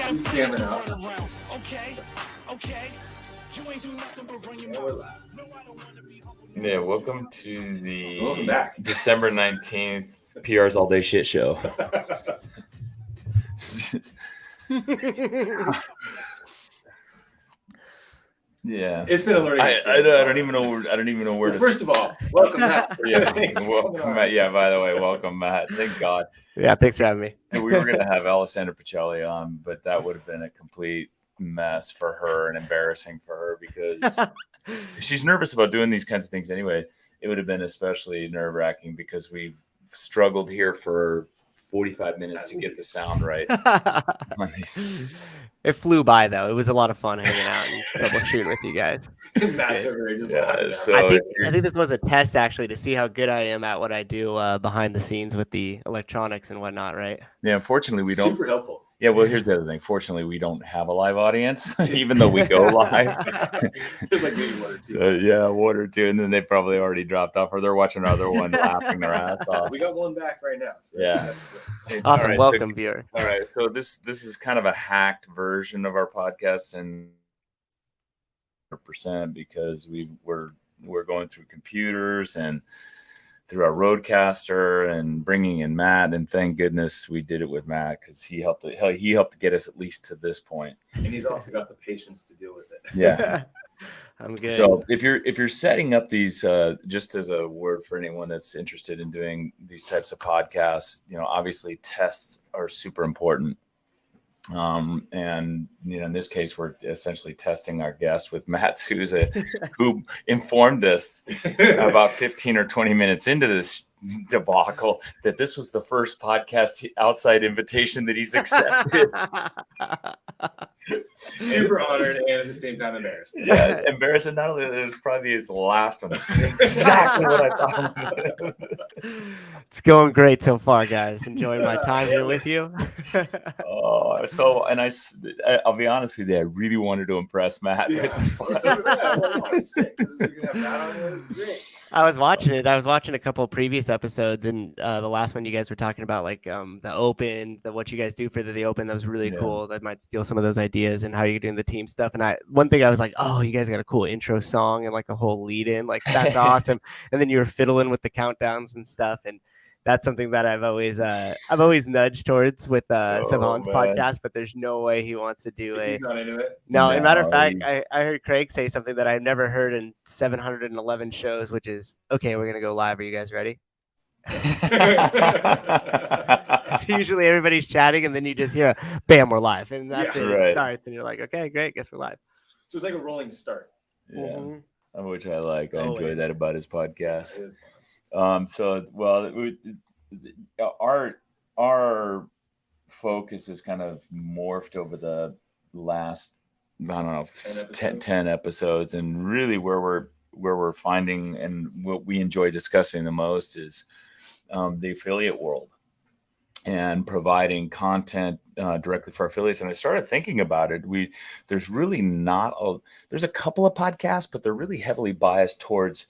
You jamming out. Yeah, welcome to the Welcome back. December 19th PRsAllDay shit show. Yeah, It's been a learning I experience. don't even know where Well, to. first of all, welcome back. Yeah, Thanks for welcome, coming on. Matt. Yeah, by the way, welcome, Matt. Thank God. Yeah, thanks for having me. And we were gonna have Alessandra Pacelli on, but that would have been a complete mess for her and embarrassing for her because she's nervous about doing these kinds of things anyway. It would have been especially nerve-wracking because we've struggled here for 45 minutes to get the sound right. It flew by though. It was a lot of fun hanging out and troubleshooting with you guys. Matt's over here just Yeah, laughing. so I think this was a test actually to see how good I am at what I do behind the scenes with the electronics and whatnot, right? Yeah, unfortunately we don't. Super helpful. Yeah, well, here's the other thing. Fortunately, we don't have a live audience, even though we go live. There's like maybe one or two. So, yeah, one or two, and then they probably already dropped off, or they're watching another one laughing their ass off. We got one back right now. So Yeah. that's Awesome, All right, welcome, viewer. All right, so this is kind of a hacked version of our podcast, and 100% because we're going through computers and through our roadcaster and bringing in Matt, and thank goodness we did it with Matt because he helped get us at least to this point. And he's also got the patience to deal with it. Yeah. I'm good. So if you're setting up these, just as a word for anyone that's interested in doing these types of podcasts, obviously tests are super important. And in this case, we're essentially testing our guest with Matt Souza, who informed us about 15 or 20 minutes into this debacle that this was the first podcast outside invitation that he's accepted. Super honored and at the same time embarrassed. Yeah, embarrassing. Not only that, it was probably his last one. This is exactly what I thought. It's going great so far, guys. Enjoying my time here with you. I'll be honest with you. I really wanted to impress Matt. Yeah. So did I. I was sick. This is gonna have Matt on here. This is great. I was watching it. I was watching a couple of previous episodes, and the last one you guys were talking about, like the Open, what you guys do for the Open. That was really cool. That might steal some of those ideas and how you're doing the team stuff. And one thing I was like, oh, you guys got a cool intro song and like a whole lead in, like that's awesome. And then you were fiddling with the countdowns and stuff, and that's something that I've always nudged towards with Savant's podcast, but there's no way he wants to do He's not into it. No, as a matter of fact, I heard Craig say something that I've never heard in 711 shows, which is, okay, we're going to go live. Are you guys ready? So usually everybody's chatting, and then you just hear, bam, we're live. And that's it. Right. It starts, and you're like, okay, great, guess we're live. So it's like a rolling start. Yeah, which I like. I enjoy that about his podcast. It is fun. Our focus has kind of morphed over the last, I don't know, 10 episodes, and really where we're finding and what we enjoy discussing the most is the affiliate world and providing content directly for affiliates. And I started thinking about it. There's really there's a couple of podcasts, but they're really heavily biased towards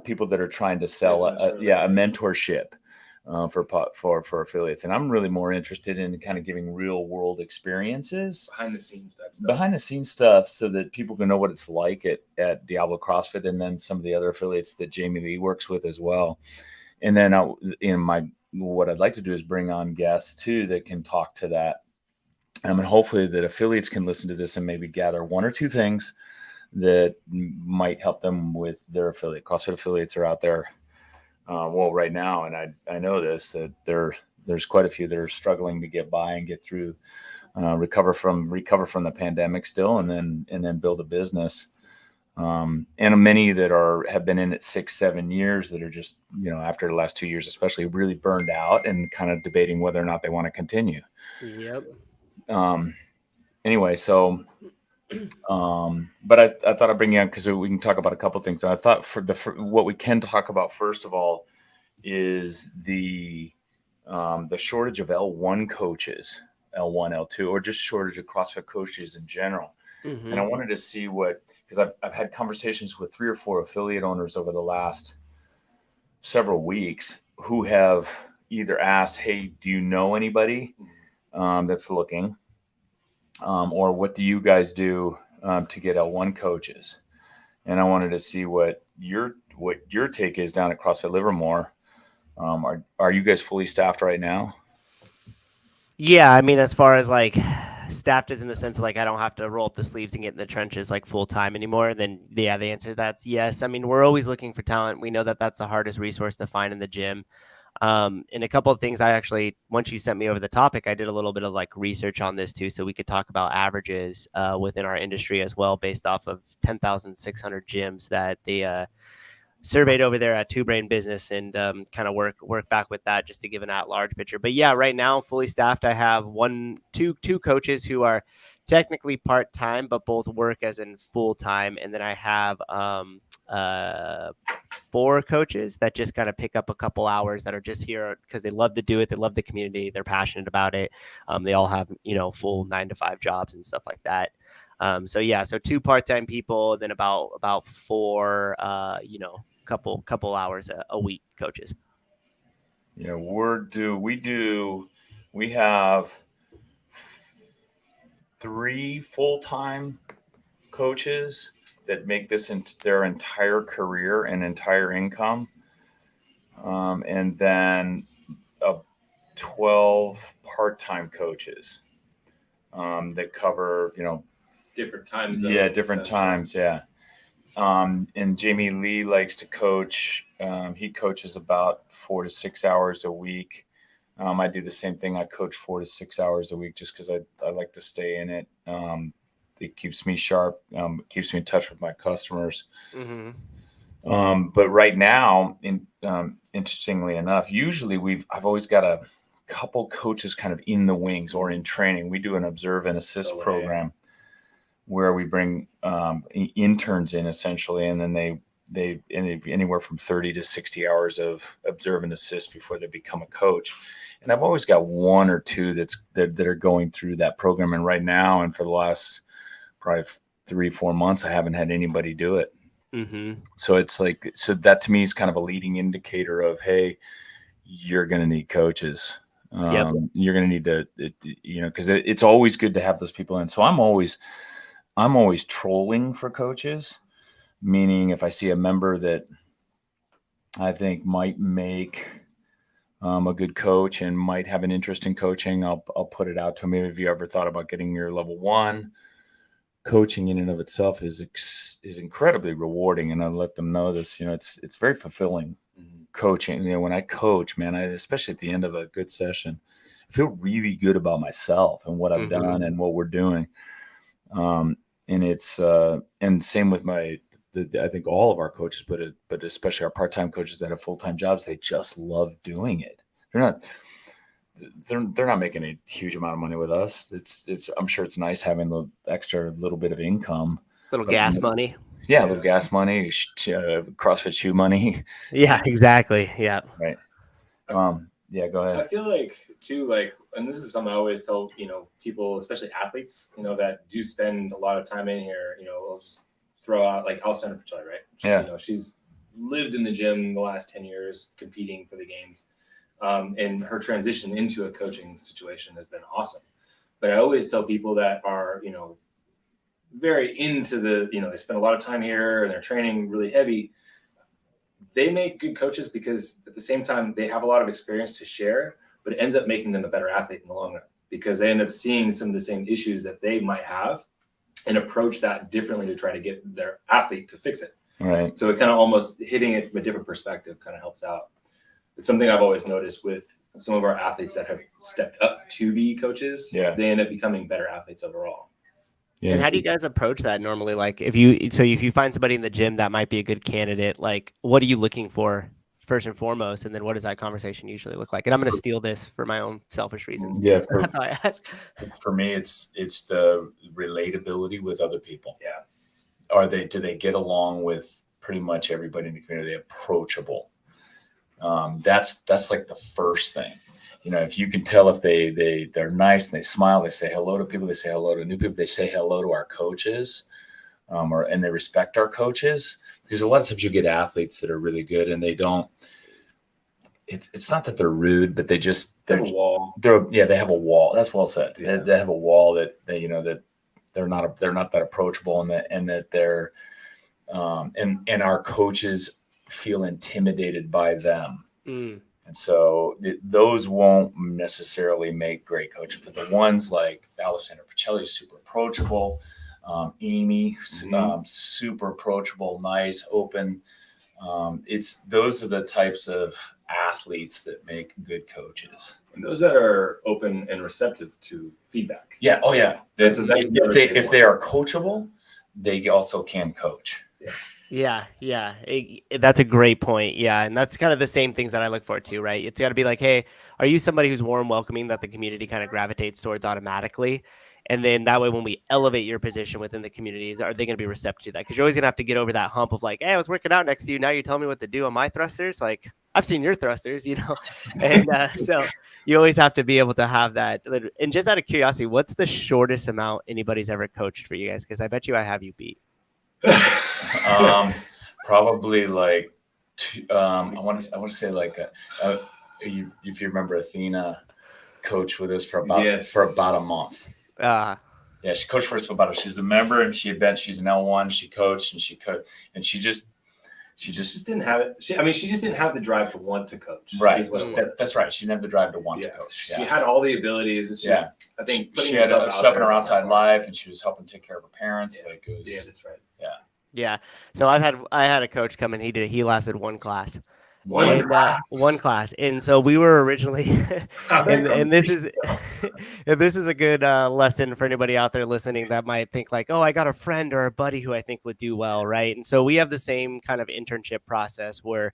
people that are trying to sell a mentorship for affiliates. And I'm really more interested in kind of giving real world experiences, behind the scenes stuff, so that people can know what it's like at Diablo CrossFit, and then some of the other affiliates that Jamie Lee works with as well. And then what I'd like to do is bring on guests too that can talk to that. And hopefully that affiliates can listen to this and maybe gather one or two things that might help them with their affiliate. CrossFit affiliates are out there right now, and I know this, that there's quite a few that are struggling to get by and get through, recover from the pandemic still, and then build a business. And many that have been in it 6-7 years that are just, after the last 2 years especially, really burned out and kind of debating whether or not they want to continue. Yep. Anyway, so but I thought I'd bring you on because we can talk about a couple of things. And I thought for what we can talk about first of all is the shortage of L1 coaches, L1, L2, or just shortage of CrossFit coaches in general. Mm-hmm. And I wanted to see because I've had conversations with 3 or 4 affiliate owners over the last several weeks who have either asked, hey, do you know anybody that's looking, or what do you guys do to get L1 coaches? And I wanted to see what your take is down at CrossFit Livermore. Are you guys fully staffed right now? Yeah, I mean, as far as like staffed is in the sense of like I don't have to roll up the sleeves and get in the trenches like full time anymore, then yeah, the answer to that's yes. I mean, we're always looking for talent. We know that that's the hardest resource to find in the gym. And a couple of things I actually, once you sent me over the topic, I did a little bit of like research on this too, so we could talk about averages within our industry as well, based off of 10,600 gyms that they surveyed over there at Two Brain Business, and kind of work back with that just to give an at-large picture. But yeah, right now fully staffed. I have two coaches who are technically part-time, but both work as in full-time, and then I have 4 coaches that just kind of pick up a couple hours that are just here because they love to do it. They love the community. They're passionate about it. They all have, full 9-to-5 jobs and stuff like that. So 2 part-time people, then about 4, couple hours a week coaches. Yeah, we have 3 full-time coaches that make this their entire career and entire income. And then 12 part-time coaches that cover, different times. Yeah, different times. Yeah. And Jamie Lee likes to coach. He coaches about 4 to 6 hours a week. I do the same thing. I coach 4 to 6 hours a week just because I like to stay in it. It keeps me sharp, keeps me in touch with my customers. Mm-hmm. But right now, interestingly enough, usually I've always got a couple coaches kind of in the wings or in training. We do an observe and assist program where we bring interns in essentially, and then they anywhere from 30 to 60 hours of observe and assist before they become a coach. And I've always got 1 or 2 that are going through that program. And right now, and for the last probably 3-4 months, I haven't had anybody do it. Mm-hmm. So it's like, so that to me is kind of a leading indicator of, hey, you're going to need coaches. Yep. You're going to need to, because it's always good to have those people in. So I'm always trolling for coaches, meaning if I see a member that I think might make a good coach and might have an interest in coaching, I'll put it out to them. Have you ever thought about getting your level 1? Coaching in and of itself is incredibly rewarding, and I let them know this. It's very fulfilling. Coaching. When I coach, man, especially at the end of a good session, I feel really good about myself and what I've done and what we're doing. And it's and same with I think all of our coaches, but especially our part-time coaches that have full-time jobs, they just love doing it. They're not making a huge amount of money with us. I'm sure it's nice having the extra little bit of income, Little gas money. Yeah, a little gas money, CrossFit shoe money. Yeah, exactly. Yeah. Right. Yeah, go ahead. I feel like too, and this is something I always tell, people, especially athletes, that do spend a lot of time in here, I'll just throw out like Alessandra Pacelli, right? She's lived in the gym the last 10 years competing for the games. And her transition into a coaching situation has been awesome. But I always tell people that are, very into they spend a lot of time here and they're training really heavy. They make good coaches because at the same time, they have a lot of experience to share, but it ends up making them a better athlete in the long run because they end up seeing some of the same issues that they might have and approach that differently to try to get their athlete to fix it. Right. So it kind of almost hitting it from a different perspective kind of helps out. It's something I've always noticed with some of our athletes that have stepped up to be coaches. Yeah. They end up becoming better athletes overall. Yeah. And how do you guys approach that normally? Like if you find somebody in the gym that might be a good candidate, like what are you looking for first and foremost? And then what does that conversation usually look like? And I'm going to steal this for my own selfish reasons. Yeah. So that's why I ask. For me, it's the relatability with other people. Yeah. Do they get along with pretty much everybody in the community? Are they approachable? That's like the first thing. If you can tell if they're nice and they smile, they say hello to people, they say hello to new people, they say hello to our coaches, and they respect our coaches. Because a lot of times you get athletes that are really good and they don't it's not that they're rude, but they have a wall. They have a wall. That's well said. Yeah. They have a wall that that they're not that approachable, and that they're and our coaches feel intimidated by them. And so those won't necessarily make great coaches, but the ones like Alessandra Pacelli is super approachable. Amy, super approachable, nice, open. Those are the types of athletes that make good coaches. And those that are open and receptive to feedback. Yeah. Oh yeah. If they are coachable, they also can coach. Yeah. That's a great point. Yeah. And that's kind of the same things that I look for too, right? It's got to be like, hey, are you somebody who's warm, welcoming, that the community kind of gravitates towards automatically? And then that way, when we elevate your position within the communities, are they going to be receptive to that? Because you're always going to have to get over that hump of like, hey, I was working out next to you. Now you're telling me what to do on my thrusters. Like, I've seen your thrusters, And so you always have to be able to have that. And just out of curiosity, what's the shortest amount anybody's ever coached for you guys? Because I bet you I have you beat. Probably like I want to say like if you remember, Athena coached with us for about a month. Yeah, she coached for us for about she's a member, and she's an L1. She coached and she just didn't have it. She just didn't have the drive to want to coach. Right. That's right. She didn't have the drive to want to coach. She had all the abilities. It's just, I think she had stuff in her outside life, and she was helping take care of her parents. Yeah. That's right. Yeah. So I had a coach come in. He lasted one class. One class. And so we were originally, and this is a good lesson for anybody out there listening that might think like, oh, I got a friend or a buddy who I think would do well. Right. And so we have the same kind of internship process where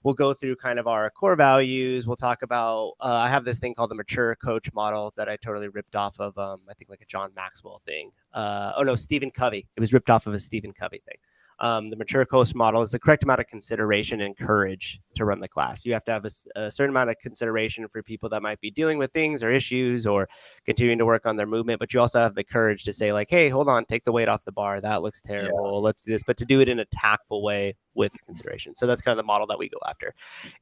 we'll go through kind of our core values. We'll talk about, I have this thing called the mature coach model that I totally ripped off of, I think like a John Maxwell thing. Stephen Covey. It was ripped off of a Stephen Covey thing. The mature coach model is the correct amount of consideration and courage to run the class. You have to have a certain amount of consideration for people that might be dealing with things or issues or continuing to work on their movement. But you also have the courage to say like, hey, hold on, take the weight off the bar. That looks terrible. Yeah. Let's do this, but to do it in a tactful way with consideration. So that's kind of the model that we go after.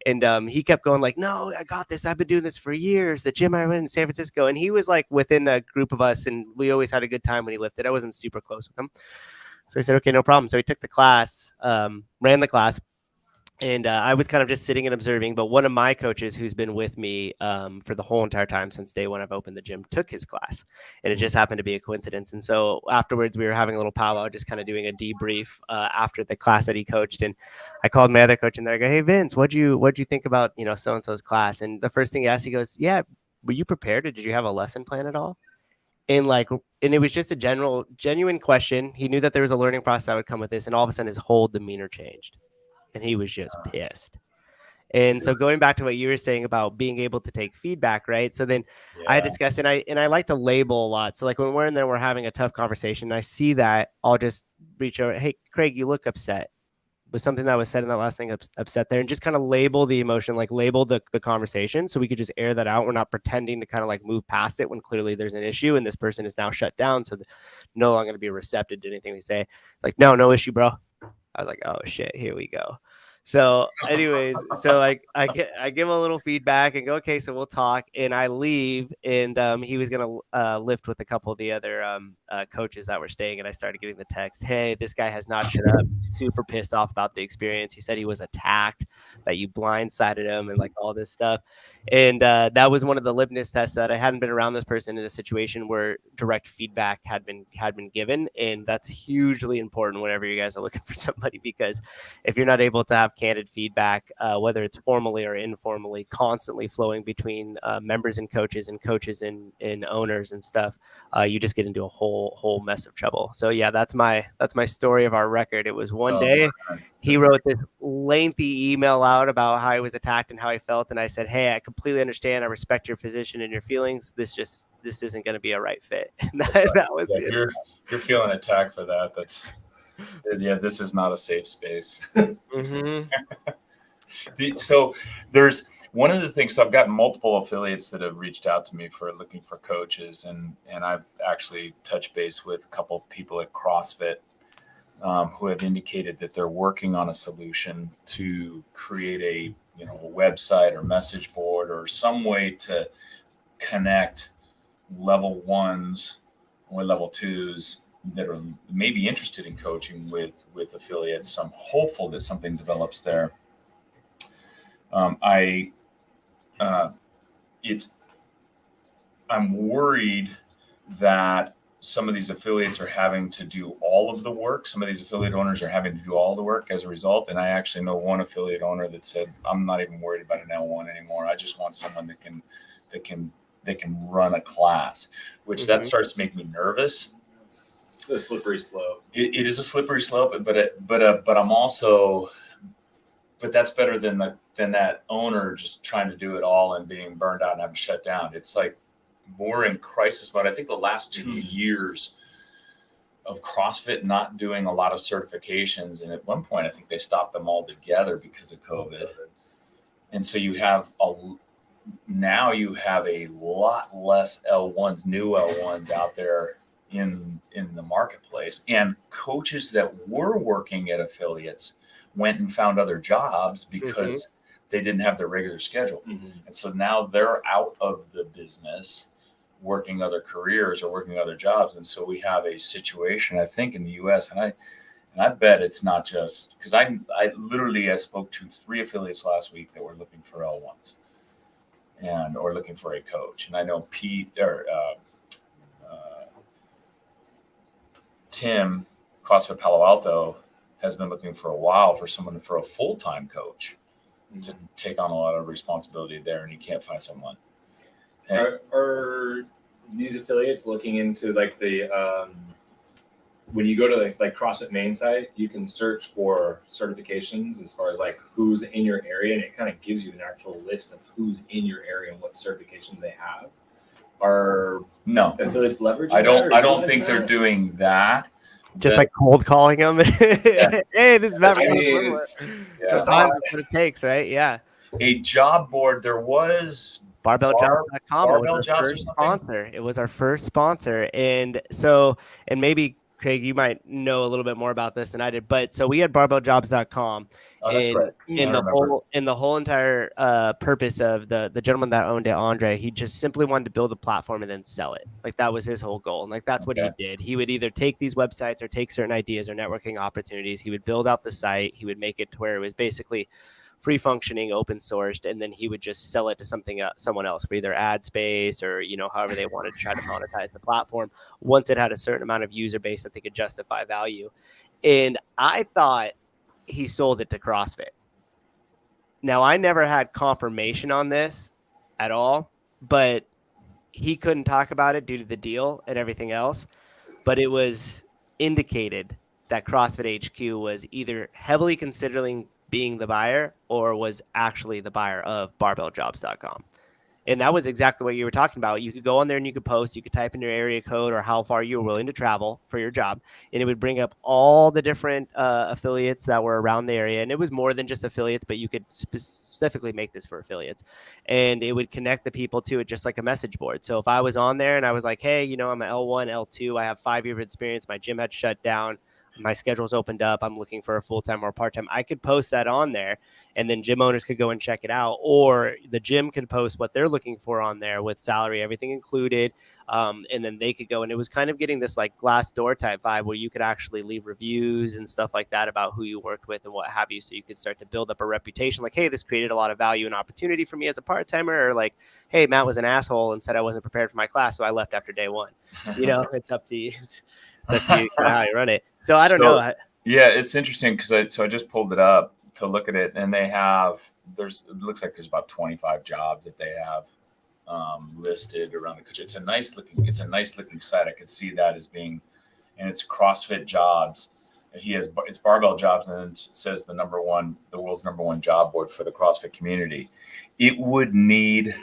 And he kept going like, no, I got this. I've been doing this for years. The gym I went in San Francisco. And he was like within a group of us, and we always had a good time when he lifted. I wasn't super close with him. So he said, okay, no problem. So he took the class, ran the class, and I was kind of just sitting and observing. But one of my coaches who's been with me for the whole entire time since day one I've opened the gym took his class. And it just happened to be a coincidence. And so afterwards, we were having a little powwow, just kind of doing a debrief after the class that he coached. And I called my other coach in there. I go, hey, Vince, what'd you think about, so-and-so's class? And the first thing he asked, he goes, yeah, were you prepared? Or did you have a lesson plan at all? And it was just a genuine question. He knew that there was a learning process that would come with this. And all of a sudden his whole demeanor changed and he was just pissed. And so going back to what you were saying about being able to take feedback, right? So then I discussed, and I like to label a lot. So like when we're in there, we're having a tough conversation. And I see that, I'll just reach over. Hey, Craig, you look upset. Was something that was said in that last thing upset there, and just kind of label the emotion, like label the conversation, so we could just air that out. We're not pretending to kind of like move past it when clearly there's an issue and this person is now shut down, so no longer going to be receptive to anything we say. Like, no issue, bro. I was like, oh shit, here we go. So anyways, so I give a little feedback and go, okay, so we'll talk, and I leave, and he was going to lift with a couple of the other coaches that were staying, and I started getting the text, hey, this guy has not shut up, super pissed off about the experience. He said he was attacked, that you blindsided him, and like all this stuff. And that was one of the litmus tests that I hadn't been around this person in a situation where direct feedback had been given. And that's hugely important whenever you guys are looking for somebody, because if you're not able to have candid feedback, whether it's formally or informally, constantly flowing between members and coaches and owners and stuff, you just get into a whole mess of trouble. So yeah, that's my story of our record. It was one day he wrote this lengthy email out about how he was attacked and how he felt, and I said, hey, I completely understand. I respect your position and your feelings. This isn't going to be a right fit. And that was it. You're feeling attacked for that. This is not a safe space. Mm-hmm. So there's one of the things. So I've got multiple affiliates that have reached out to me for looking for coaches, and I've actually touched base with a couple of people at CrossFit who have indicated that they're working on a solution to create a website or message board or some way to connect level ones or level twos that are maybe interested in coaching with affiliates. I'm hopeful that something develops there. I'm worried that some of these affiliates are having to do all of the work. Some of these affiliate owners are having to do all the work as a result. And I actually know one affiliate owner that said, I'm not even worried about an L1 anymore. I just want someone that can run a class, which that starts to make me nervous. It's a slippery slope. It is a slippery slope, but I'm also, but that's better than that owner just trying to do it all and being burned out and having to shut down. It's like more in crisis mode. I think the last 2 years of CrossFit not doing a lot of certifications, and at one point I think they stopped them all together because of COVID. And so you have a lot less L1s, new L1s out there in the marketplace, and coaches that were working at affiliates went and found other jobs because they didn't have their regular schedule. And so now they're out of the business working other careers or working other jobs. And so we have a situation, I think, in the US, and I bet it's not just because I spoke to 3 affiliates last week that were looking for L1s or looking for a coach. And I know Tim, CrossFit Palo Alto, has been looking for a while for a full-time coach to take on a lot of responsibility there, and he can't find someone. Are these affiliates looking into like the when you go to like CrossFit main site, you can search for certifications as far as like who's in your area, and it kind of gives you an actual list of who's in your area and what certifications they have. Are affiliates leveraging? I don't think they're doing that. Just like cold calling them. Hey, this is Matt. Sometimes that's what it takes, right? Yeah. A job board. There was PRsAllDay.com. It was our first sponsor. It was our first sponsor. And maybe Craig, you might know a little bit more about this than I did, but so we had PRsAllDay.com. Oh, that's right. In the whole entire purpose of the gentleman that owned it, Andre, he just simply wanted to build a platform and then sell it. Like that was his whole goal. And like that's what he did. He would either take these websites or take certain ideas or networking opportunities. He would build out the site. He would make it to where it was basically free functioning, open sourced, and then he would just sell it to someone else for either ad space or however they wanted to try to monetize the platform once it had a certain amount of user base that they could justify value. And I thought he sold it to CrossFit. Now, I never had confirmation on this at all, but he couldn't talk about it due to the deal and everything else. But it was indicated that CrossFit HQ was either heavily considering being the buyer or was actually the buyer of PRsAllDay.com. And that was exactly what you were talking about. You could go on there and you could post, you could type in your area code or how far you were willing to travel for your job. And it would bring up all the different affiliates that were around the area. And it was more than just affiliates, but you could specifically make this for affiliates. And it would connect the people to it just like a message board. So if I was on there and I was like, hey, I'm an L1, L2, I have 5 years of experience, my gym had shut down, my schedule's opened up, I'm looking for a full-time or part-time, I could post that on there, and then gym owners could go and check it out, or the gym can post what they're looking for on there with salary, everything included, and then they could go, and it was kind of getting this like Glassdoor type vibe where you could actually leave reviews and stuff like that about who you worked with and what have you, so you could start to build up a reputation like, hey, this created a lot of value and opportunity for me as a part-timer, or like, hey, Matt was an asshole and said I wasn't prepared for my class, so I left after day one. It's up to you. It's up to you how you run it. So I don't know. Yeah, it's interesting because I just pulled it up to look at it, and it looks like there's about 25 jobs that they have listed around the country. It's a nice looking site. I could see that as being, and it's CrossFit jobs. It's Barbell Jobs, and it says the world's number one job board for the CrossFit community. It would need,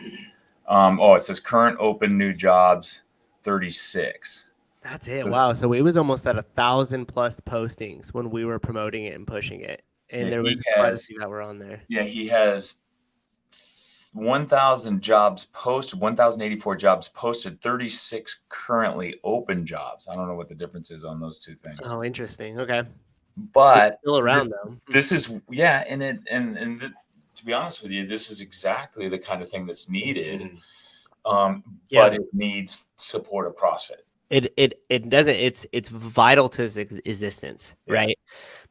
it says current open new jobs 36. That's it. Wow. So it was almost at 1,000 plus postings when we were promoting it and pushing it. And there was quite a few that were on there. Yeah, he has 1,000 jobs posted, 1,084 jobs posted, 36 currently open jobs. I don't know what the difference is on those two things. Oh, interesting. Okay. But still around though. This is, yeah. And to be honest with you, this is exactly the kind of thing that's needed. Mm-hmm. But it needs support of CrossFit. It doesn't. It's vital to its existence, right?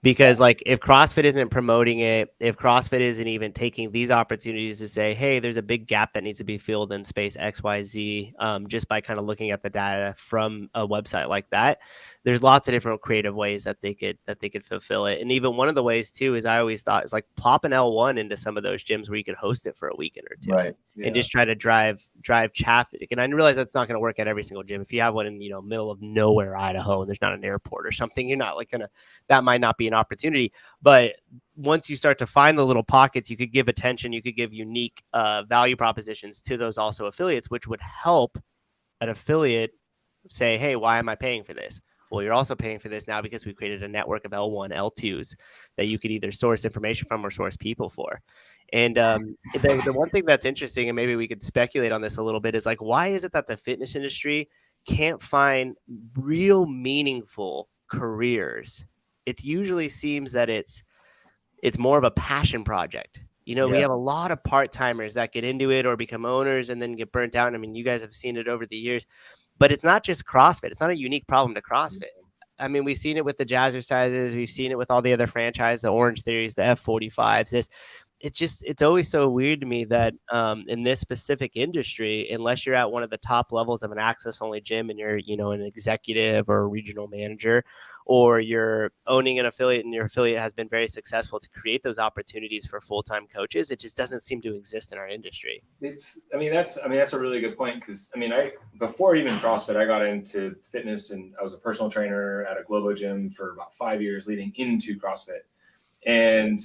Because like if CrossFit isn't promoting it, if CrossFit isn't even taking these opportunities to say, hey, there's a big gap that needs to be filled in space XYZ, just by kind of looking at the data from a website like that, there's lots of different creative ways that they could fulfill it. And even one of the ways too is I always thought is like plop an L1 into some of those gyms where you could host it for a weekend or two, right? And just try to drive traffic. And I realize that's not going to work at every single gym. If you have one in middle of nowhere, Idaho, and there's not an airport or something, you're not like that might not be an opportunity. But once you start to find the little pockets, you could give attention, you could give unique value propositions to those also affiliates, which would help an affiliate say, hey, why am I paying for this? Well, you're also paying for this now because we created a network of L1, L2s that you could either source information from or source people for. And the one thing that's interesting, and maybe we could speculate on this a little bit, is like, why is it that the fitness industry can't find real meaningful careers? It usually seems that it's more of a passion project. We have a lot of part-timers that get into it or become owners and then get burnt out. I mean, you guys have seen it over the years, but it's not just CrossFit. It's not a unique problem to CrossFit. I mean, we've seen it with the Jazzercises. We've seen it with all the other franchises, the Orange Theories, the F45s. It's always so weird to me that in this specific industry, unless you're at one of the top levels of an access only gym and you're, an executive or a regional manager, or you're owning an affiliate and your affiliate has been very successful to create those opportunities for full-time coaches, it just doesn't seem to exist in our industry. That's a really good point. Cause before even CrossFit, I got into fitness and I was a personal trainer at a Globo gym for about 5 years leading into CrossFit. And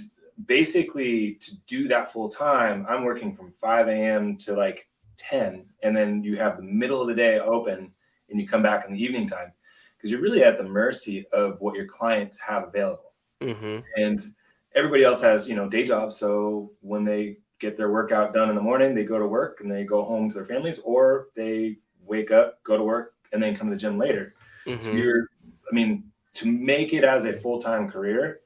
basically to do that full time, I'm working from 5 a.m. to like 10. And then you have the middle of the day open and you come back in the evening time because you're really at the mercy of what your clients have available. Mm-hmm. And everybody else has, day jobs. So when they get their workout done in the morning, they go to work and they go home to their families, or they wake up, go to work, and then come to the gym later. Mm-hmm. So to make it as a full-time career,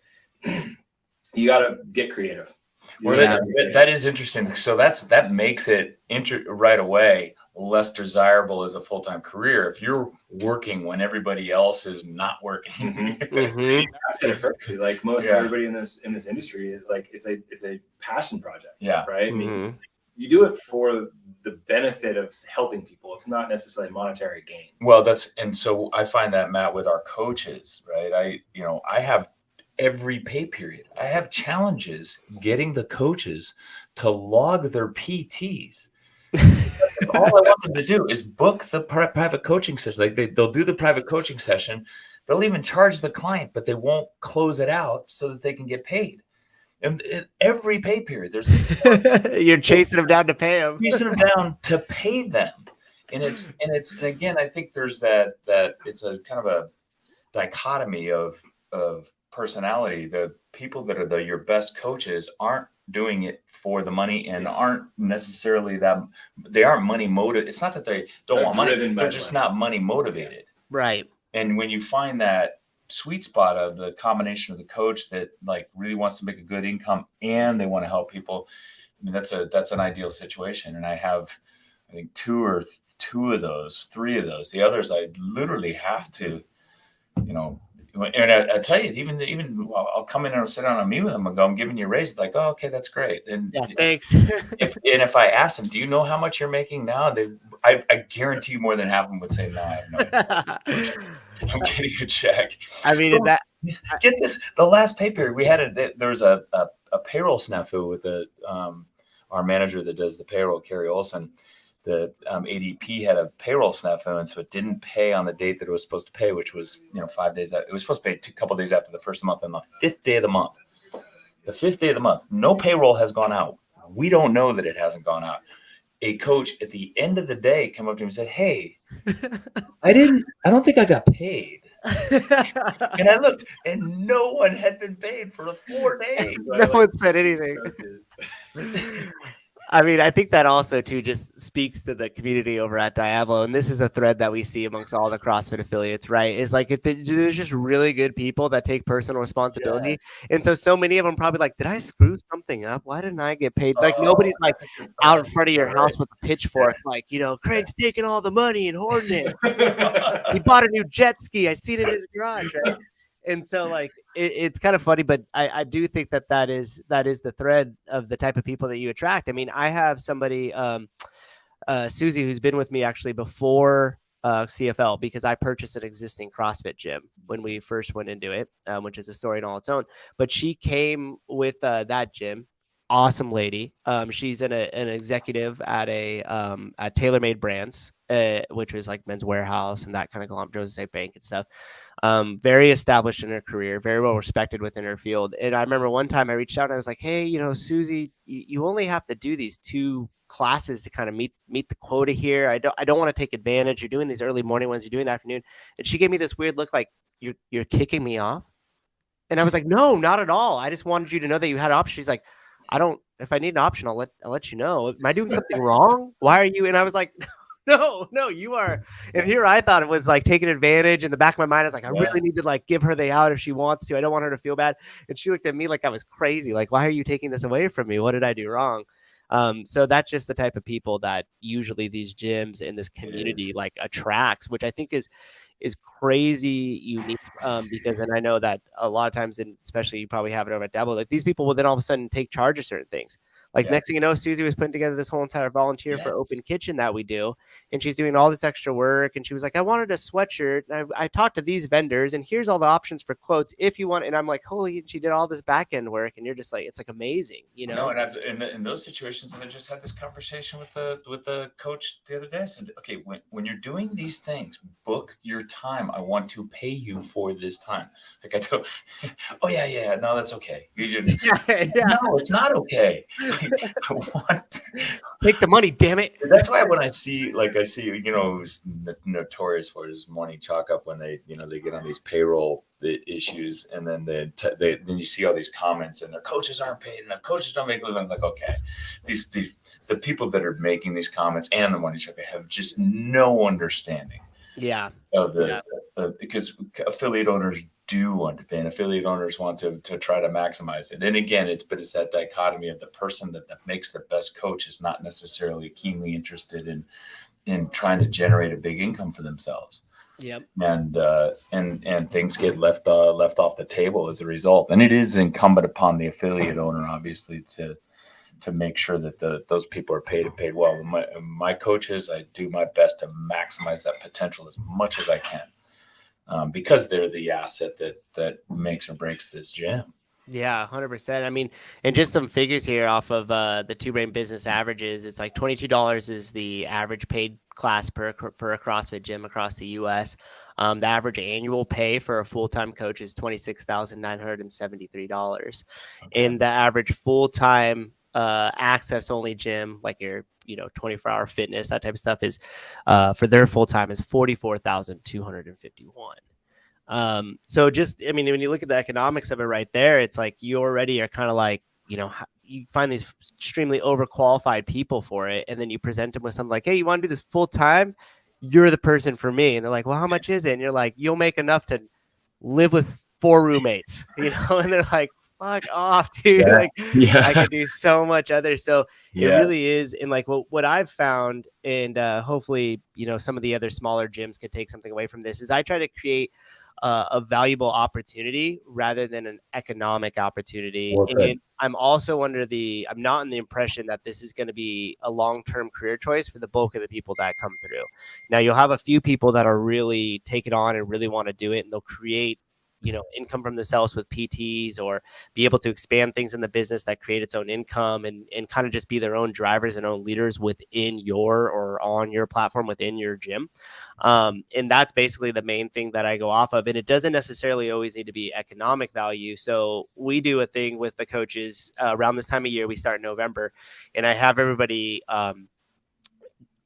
you got to get creative. That is interesting. So that makes it right away less desirable as a full-time career if you're working when everybody else is not working. Mm-hmm. That's it perfectly. Like most everybody in this industry is like it's a passion project. Yeah. Right. Mm-hmm. I mean, you do it for the benefit of helping people. It's not necessarily monetary gain. Well, so I find that, Matt, with our coaches, right? I have every pay period. I have challenges getting the coaches to log their PTs. All I want them to do is book the private coaching session. Like they'll do the private coaching session. They'll even charge the client, but they won't close it out so that they can get paid. And every pay period, there's you're chasing them down to pay them. Chasing them down to pay them, and again, I think there's that it's a kind of a dichotomy of personality. The people that are your best coaches aren't doing it for the money and aren't necessarily they aren't money motivated. It's not that they don't want money. They're just not money motivated. Right. And when you find that sweet spot of the combination of the coach that like really wants to make a good income and they want to help people, that's an ideal situation. And I have, I think three of those. The others, I literally have to, and I tell you, even I'll come in and sit down and meet with them and go, I'm giving you a raise. Like, oh, okay, that's great. And thanks. if I ask them, do you know how much you're making now? I guarantee you more than half of them would say, no, I have no idea. I'm getting a check. I mean, get this. The last pay period we had, there was a payroll snafu with our manager that does the payroll, Carrie Olson. The ADP had a payroll snafu, and so it didn't pay on the date that it was supposed to pay, which was 5 days. It was supposed to pay a couple of days after the first month, and the fifth day of the month, no payroll has gone out. We don't know that it hasn't gone out. A coach at the end of the day came up to me and said, "Hey, I don't think I got paid." And I looked, and no one had been paid for 4 days. No one said anything. I mean, I think that also too just speaks to the community over at Diablo, and this is a thread that we see amongst all the CrossFit affiliates, right? Is like there's just really good people that take personal responsibility, Yes. and so many of them probably like, did I screw something up? Why didn't I get paid? Like Oh, nobody's like that's a good out in point. front of your You're house with a pitchfork, like Craig's taking all the money and hoarding it. He right. bought a new jet ski. I seen it in his garage, right? And so like it's kind of funny, but I do think that is the thread of the type of people that you attract. I mean, I have somebody, Susie, who's been with me actually before CFL, because I purchased an existing CrossFit gym when we first went into it, which is a story in all its own. But she came with that gym. Awesome lady. She's an executive at at TaylorMade Brands, which was like Men's Warehouse and that kind of conglomerate, Joseph Bank and stuff. Very established in her career, very well respected within her field. And I remember one time I reached out and I was like, hey, Susie, you only have to do these 2 classes to kind of meet the quota here. I don't want to take advantage. You're doing these early morning ones, you're doing the afternoon. And she gave me this weird look like, you're kicking me off. And I was like, no, not at all. I just wanted you to know that you had an option. She's like, if I need an option, I'll let you know. Am I doing something wrong? Why are you? And I was like, no, you are. And here I thought it was like taking advantage. In the back of my mind, I was like, I really need to like give her the out if she wants to. I don't want her to feel bad. And she looked at me like I was crazy. Like, why are you taking this away from me? What did I do wrong? So that's just the type of people that usually these gyms and this community like attracts, which I think is crazy unique, because and I know that a lot of times, and especially you probably have it over at Dabble, like these people will then all of a sudden take charge of certain things. Like next thing you know, Susie was putting together this whole entire volunteer for Open Kitchen that we do, and she's doing all this extra work. And she was like, I wanted a sweatshirt. And I talked to these vendors, and here's all the options for quotes if you want. And I'm like, holy, she did all this back end work, and you're just like, it's like amazing, No, and in those situations, and I just had this conversation with the coach the other day. I said, okay, when you're doing these things, book your time. I want to pay you for this time. Like I go, oh yeah, no, that's okay. No, it's not okay. I want take the money, damn it. That's why when I see who's notorious for his morning chalk up when they get on these payroll issues, and then then you see all these comments and their coaches aren't paid and their coaches don't make a living. I'm like, okay, the people that are making these comments and the morning chalk have just no understanding. Yeah. Of because affiliate owners do want to pay, and affiliate owners want to try to maximize it. And again, it's that dichotomy of the person that makes the best coach is not necessarily keenly interested in trying to generate a big income for themselves. Yep. And things get left off the table as a result. And it is incumbent upon the affiliate owner, obviously, to make sure that those people are paid well. My coaches, I do my best to maximize that potential as much as I can, because they're the asset that makes or breaks this gym. Yeah, 100%. I mean, and just some figures here off of the Two Brain Business averages. It's like $22 is the average paid class for a CrossFit gym across the U.S. The average annual pay for a full-time coach is $26,973. Okay. And the average full-time access only gym, like your 24-hour fitness, that type of stuff, is for their full-time is $44,251. So just, I mean, when you look at the economics of it right there, it's like you already are kind of like, you find these extremely overqualified people for it, and then you present them with something like, hey, you want to do this full time? You're the person for me. And they're like, well, how much is it? And you're like, you'll make enough to live with 4 roommates, and they're like, fuck off, dude. I could do so much other. So it really is. And like what I've found, and hopefully, some of the other smaller gyms could take something away from this, is I try to create a valuable opportunity rather than an economic opportunity. And I'm also I'm not in the impression that this is going to be a long-term career choice for the bulk of the people that come through. Now you'll have a few people that are really take it on and really want to do it, and they'll create income from themselves with PTs, or be able to expand things in the business that create its own income, and kind of just be their own drivers and own leaders within or on your platform within your gym. And that's basically the main thing that I go off of. And it doesn't necessarily always need to be economic value. So we do a thing with the coaches around this time of year. We start in November, and I have everybody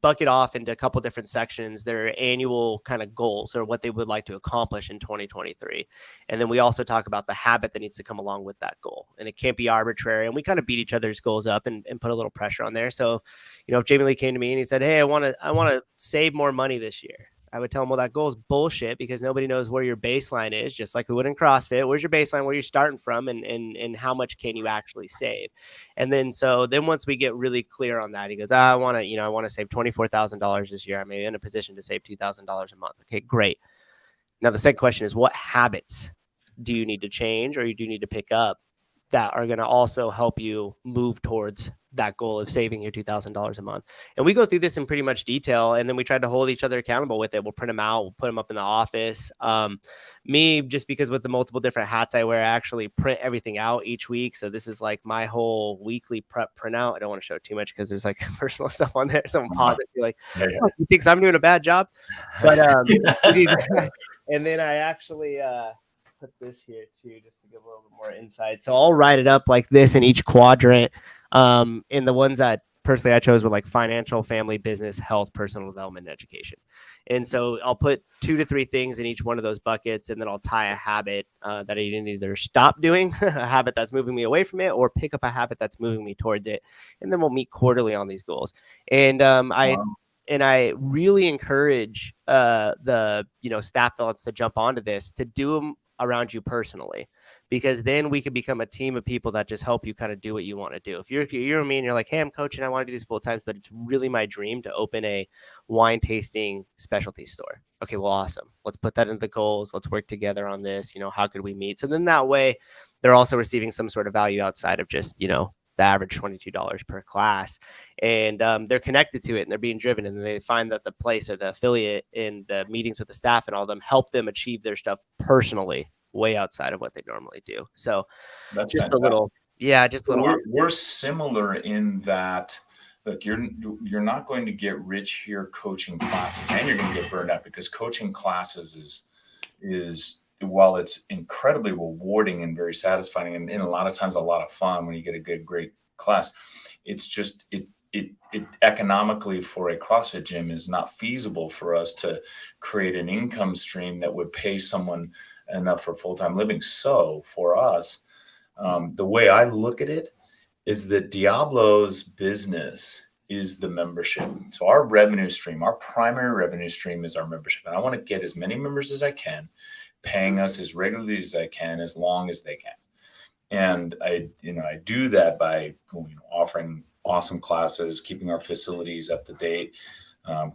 bucket off into a couple different sections their annual kind of goals or what they would like to accomplish in 2023. And then we also talk about the habit that needs to come along with that goal. And it can't be arbitrary. And we kind of beat each other's goals up and put a little pressure on there. So, if Jamie Lee came to me and he said, hey, I want to save more money this year, I would tell him, well, that goal is bullshit because nobody knows where your baseline is, just like we would in CrossFit. Where's your baseline, where you're starting from, and how much can you actually save? And then once we get really clear on that, he goes, I want to save $24,000 this year. I'm in a position to save $2,000 a month. Okay, great. Now, the second question is, what habits do you need to change or you do need to pick up that are going to also help you move towards that goal of saving your $2,000 a month? And we go through this in pretty much detail, and then we try to hold each other accountable with it. We'll print them out. We'll put them up in the office. Me, just because with the multiple different hats I wear, I actually print everything out each week. So this is like my whole weekly prep printout. I don't want to show too much because there's like personal stuff on there. Someone pause it, be like, oh, he thinks I'm doing a bad job. But and then I actually put this here too, just to give a little bit more insight. So I'll write it up like this in each quadrant. And the ones that personally I chose were like financial, family, business, health, personal development, and education. And so I'll put 2 to 3 things in each one of those buckets, and then I'll tie a habit that I can either stop doing, a habit that's moving me away from it, or pick up a habit that's moving me towards it. And then we'll meet quarterly on these goals. And I really encourage the staff that wants to jump onto this to do them around you personally, because then we can become a team of people that just help you kind of do what you want to do. If you're me and you're like, hey, I'm coaching, I want to do these full time, but it's really my dream to open a wine tasting specialty store. Okay, well, awesome. Let's put that into the goals. Let's work together on this. How could we meet? So then that way they're also receiving some sort of value outside of just, the average $22 per class, and they're connected to it and they're being driven, and they find that the place or the affiliate in the meetings with the staff and all of them help them achieve their stuff personally way outside of what they normally do. So that's just fantastic. a little. We're similar in that, look, you're not going to get rich here coaching classes, and you're going to get burned out, because coaching classes is while it's incredibly rewarding and very satisfying, and a lot of times a lot of fun when you get a great class, it's just it economically for a CrossFit gym is not feasible for us to create an income stream that would pay someone enough for full-time living. So for us, the way I look at it is that Diablo's business is the membership. So our revenue stream, our primary revenue stream, is our membership, and I want to get as many members as I can, paying us as regularly as I can, as long as they can. And I do that by offering awesome classes, keeping our facilities up to date,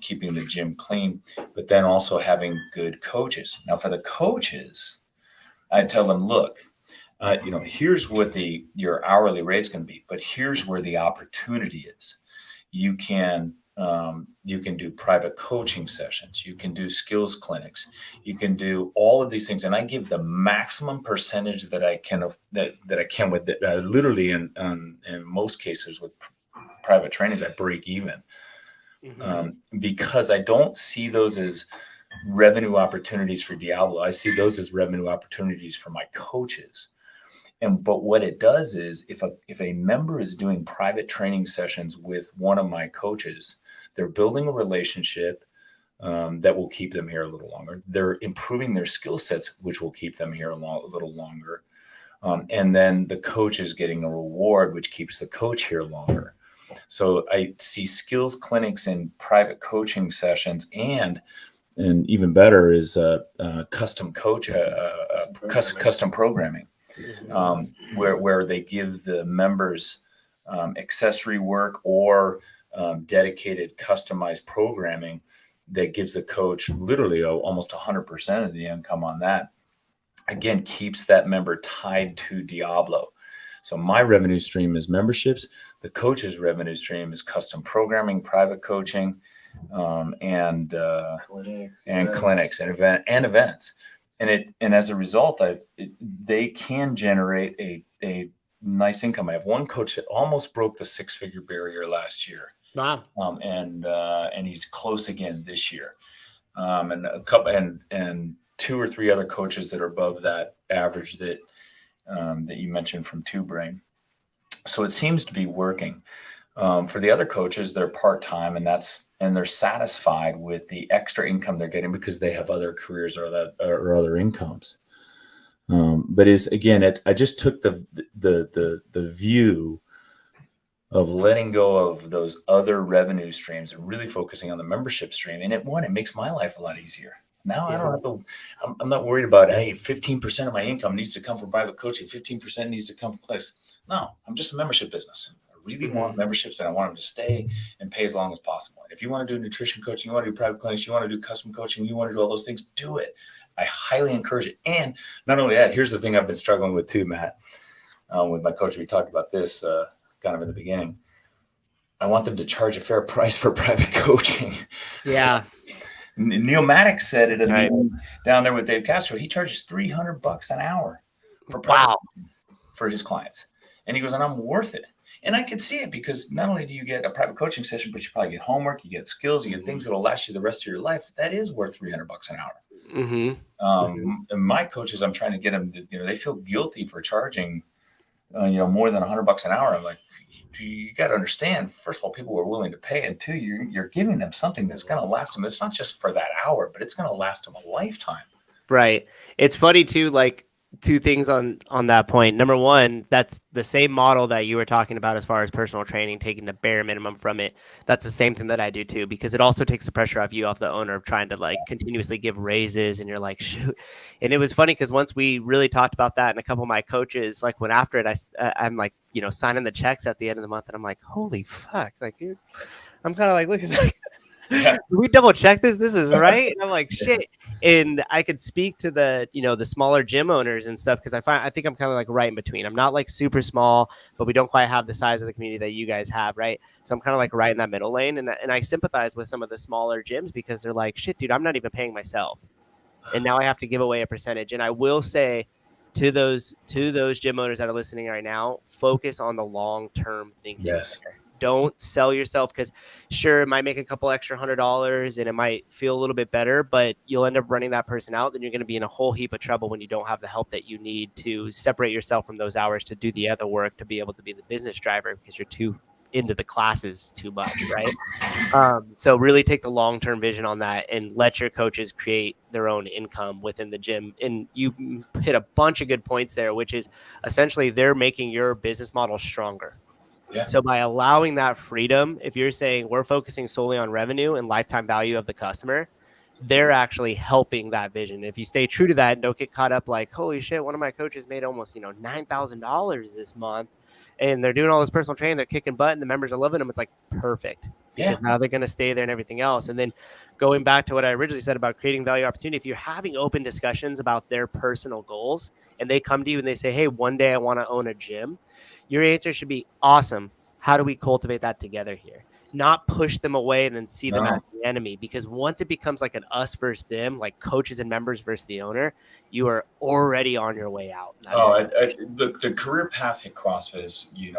keeping the gym clean, but then also having good coaches. Now for the coaches, I tell them, look, here's what your hourly rate's going to be, but here's where the opportunity is. You can do private coaching sessions. You can do skills clinics. You can do all of these things, and I give the maximum percentage that I can with literally in most cases with private trainings, I break even, because I don't see those as revenue opportunities for Diablo. I see those as revenue opportunities for my coaches. But what it does is, if a member is doing private training sessions with one of my coaches, they're building a relationship that will keep them here a little longer. They're improving their skill sets, which will keep them here a little longer. And then the coach is getting a reward, which keeps the coach here longer. So I see skills clinics and private coaching sessions, and even better is custom programming. Where they give the members accessory work or dedicated customized programming that gives the coach literally almost 100% of the income on that. Again, keeps that member tied to Diablo. So my revenue stream is memberships. The coach's revenue stream is custom programming, private coaching, and clinics and events. And as a result, they can generate a nice income. I have one coach that almost broke the 6-figure barrier last year. Wow. And he's close again this year. And a couple and 2 or 3 other coaches that are above that average that you mentioned from Two Brain. So it seems to be working. For the other coaches, they're part-time, and that's and they're satisfied with the extra income they're getting because they have other careers or other incomes. But I just took the view of letting go of those other revenue streams and really focusing on the membership stream. And it makes my life a lot easier. Now I don't have to, I'm not worried about, hey, 15% of my income needs to come from private coaching. 15% needs to come from class. No, I'm just a membership business. I really want memberships, and I want them to stay and pay as long as possible. And if you want to do nutrition coaching, you want to do private clinics, you want to do custom coaching, you want to do all those things, do it. I highly encourage it. And not only that, here's the thing I've been struggling with too, Matt, with my coach. We talked about this kind of in the beginning. I want them to charge a fair price for private coaching. Yeah. Neil Maddox said at a meeting down there with Dave Castro, he charges $300 an hour for for his clients. And he goes, and I'm worth it. And I could see it, because not only do you get a private coaching session, but you probably get homework, you get skills, you get things that will last you the rest of your life. That is worth $300 an hour. And my coaches, I'm trying to get them to, they feel guilty for charging, more than $100 an hour. I'm like, you got to understand, first of all, people are willing to pay, and two, you're giving them something that's going to last them. It's not just for that hour, but it's going to last them a lifetime. Right. It's funny too, like two things on that point. Number one, that's the same model that you were talking about as far as personal training, taking the bare minimum from it. That's the same thing that I do too, because it also takes the pressure off the owner of trying to like continuously give raises, and you're like, shoot. And it was funny because once we really talked about that, and a couple of my coaches like went after it, I'm like, signing the checks at the end of the month, and I'm like, holy fuck, like, dude, I'm kind of like looking like, did we double check this? This is right. And I'm like, shit. And I could speak to the, the smaller gym owners and stuff, because I think I'm kind of like right in between. I'm not like super small, but we don't quite have the size of the community that you guys have, right? So I'm kind of like right in that middle lane. And I sympathize with some of the smaller gyms, because they're like, shit, dude, I'm not even paying myself. And now I have to give away a percentage. And I will say to those gym owners that are listening right now, focus on the long-term thinking. Yes. Don't sell yourself, because sure, it might make a couple extra $100 and it might feel a little bit better, but you'll end up running that person out. Then you're going to be in a whole heap of trouble when you don't have the help that you need to separate yourself from those hours to do the other work, to be able to be the business driver, because you're too into the classes too much, right? So really take the long-term vision on that, and let your coaches create their own income within the gym. And you hit a bunch of good points there, which is essentially they're making your business model stronger. Yeah. So by allowing that freedom, if you're saying we're focusing solely on revenue and lifetime value of the customer, they're actually helping that vision. If you stay true to that and don't get caught up like, holy shit, one of my coaches made almost, $9,000 this month, and they're doing all this personal training, they're kicking butt, and the members are loving them. It's like perfect, because now they're going to stay there and everything else. And then going back to what I originally said about creating value opportunity, if you're having open discussions about their personal goals, and they come to you and they say, hey, one day I want to own a gym, your answer should be, awesome. How do we cultivate that together here? Not push them away and then see them as the enemy, because once it becomes like an us versus them, like coaches and members versus the owner, you are already on your way out. The career path at CrossFit is, you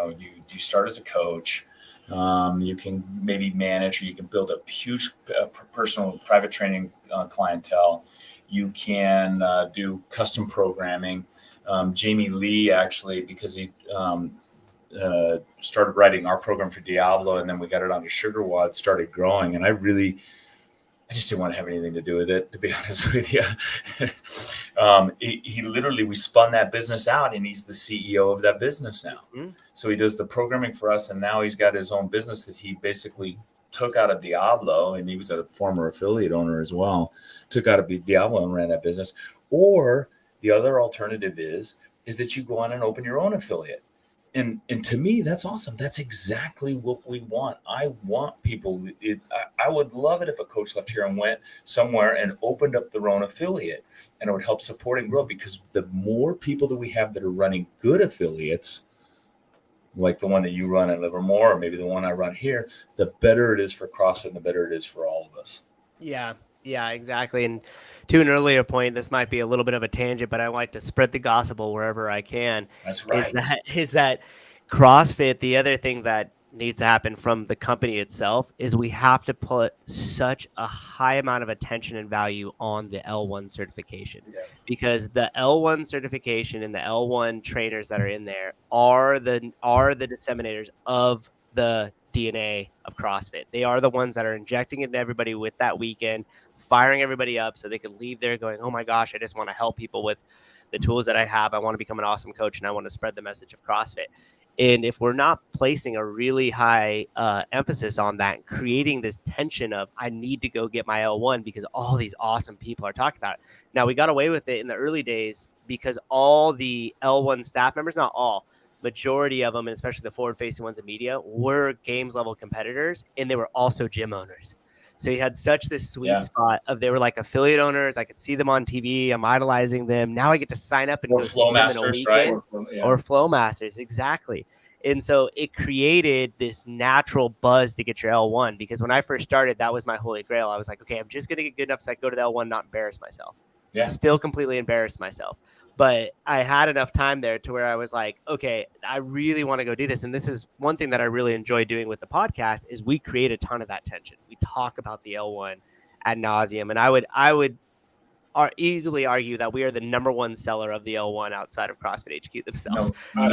start as a coach. You can maybe manage, or you can build a huge personal private training clientele. You can do custom programming. Jamie Lee, actually, because he started writing our program for Diablo, and then we got it onto Sugar Wad, started growing. And I just didn't want to have anything to do with it, to be honest with you. He literally, we spun that business out, and he's the CEO of that business now. Mm-hmm. So he does the programming for us, and now he's got his own business that he basically took out of Diablo, and he was a former affiliate owner as well, took out of Diablo and ran that business. Or the other alternative is that you go on and open your own affiliate. And to me, that's awesome. That's exactly what we want. I want people. I would love it if a coach left here and went somewhere and opened up their own affiliate, and it would help support and grow, because the more people that we have that are running good affiliates, like the one that you run at Livermore, or maybe the one I run here, the better it is for CrossFit, and the better it is for all of us. Yeah, exactly. And to an earlier point, this might be a little bit of a tangent, but I like to spread the gospel wherever I can. That's right. Is that CrossFit, the other thing that needs to happen from the company itself is we have to put such a high amount of attention and value on the L1 certification, because the L1 certification and the L1 trainers that are in there are the disseminators of the DNA of CrossFit. They are the ones that are injecting it into everybody with that weekend, firing everybody up so they can leave there going, oh my gosh, I just want to help people with the tools that I have. I want to become an awesome coach and I want to spread the message of CrossFit. And if we're not placing a really high emphasis on that, creating this tension of I need to go get my L1 because all these awesome people are talking about it. Now, we got away with it in the early days because all the L1 staff members, not all, majority of them, and especially the forward-facing ones in media, were games level competitors, and they were also gym owners. So you had such this sweet spot of they were like affiliate owners. I could see them on TV. I'm idolizing them. Now I get to sign up and or go flow see them in a masters, weekend, right? or flow masters, exactly. And so it created this natural buzz to get your L1 because when I first started, that was my holy grail. I was like, okay, I'm just going to get good enough so I can go to the L1, not embarrass myself. Yeah. Still completely embarrassed myself. But I had enough time there to where I was like, okay, I really want to go do this. And this is one thing that I really enjoy doing with the podcast is we create a ton of that tension. We talk about the L1 ad nauseum. And I would easily argue that we are the number one seller of the L1 outside of CrossFit HQ themselves. No,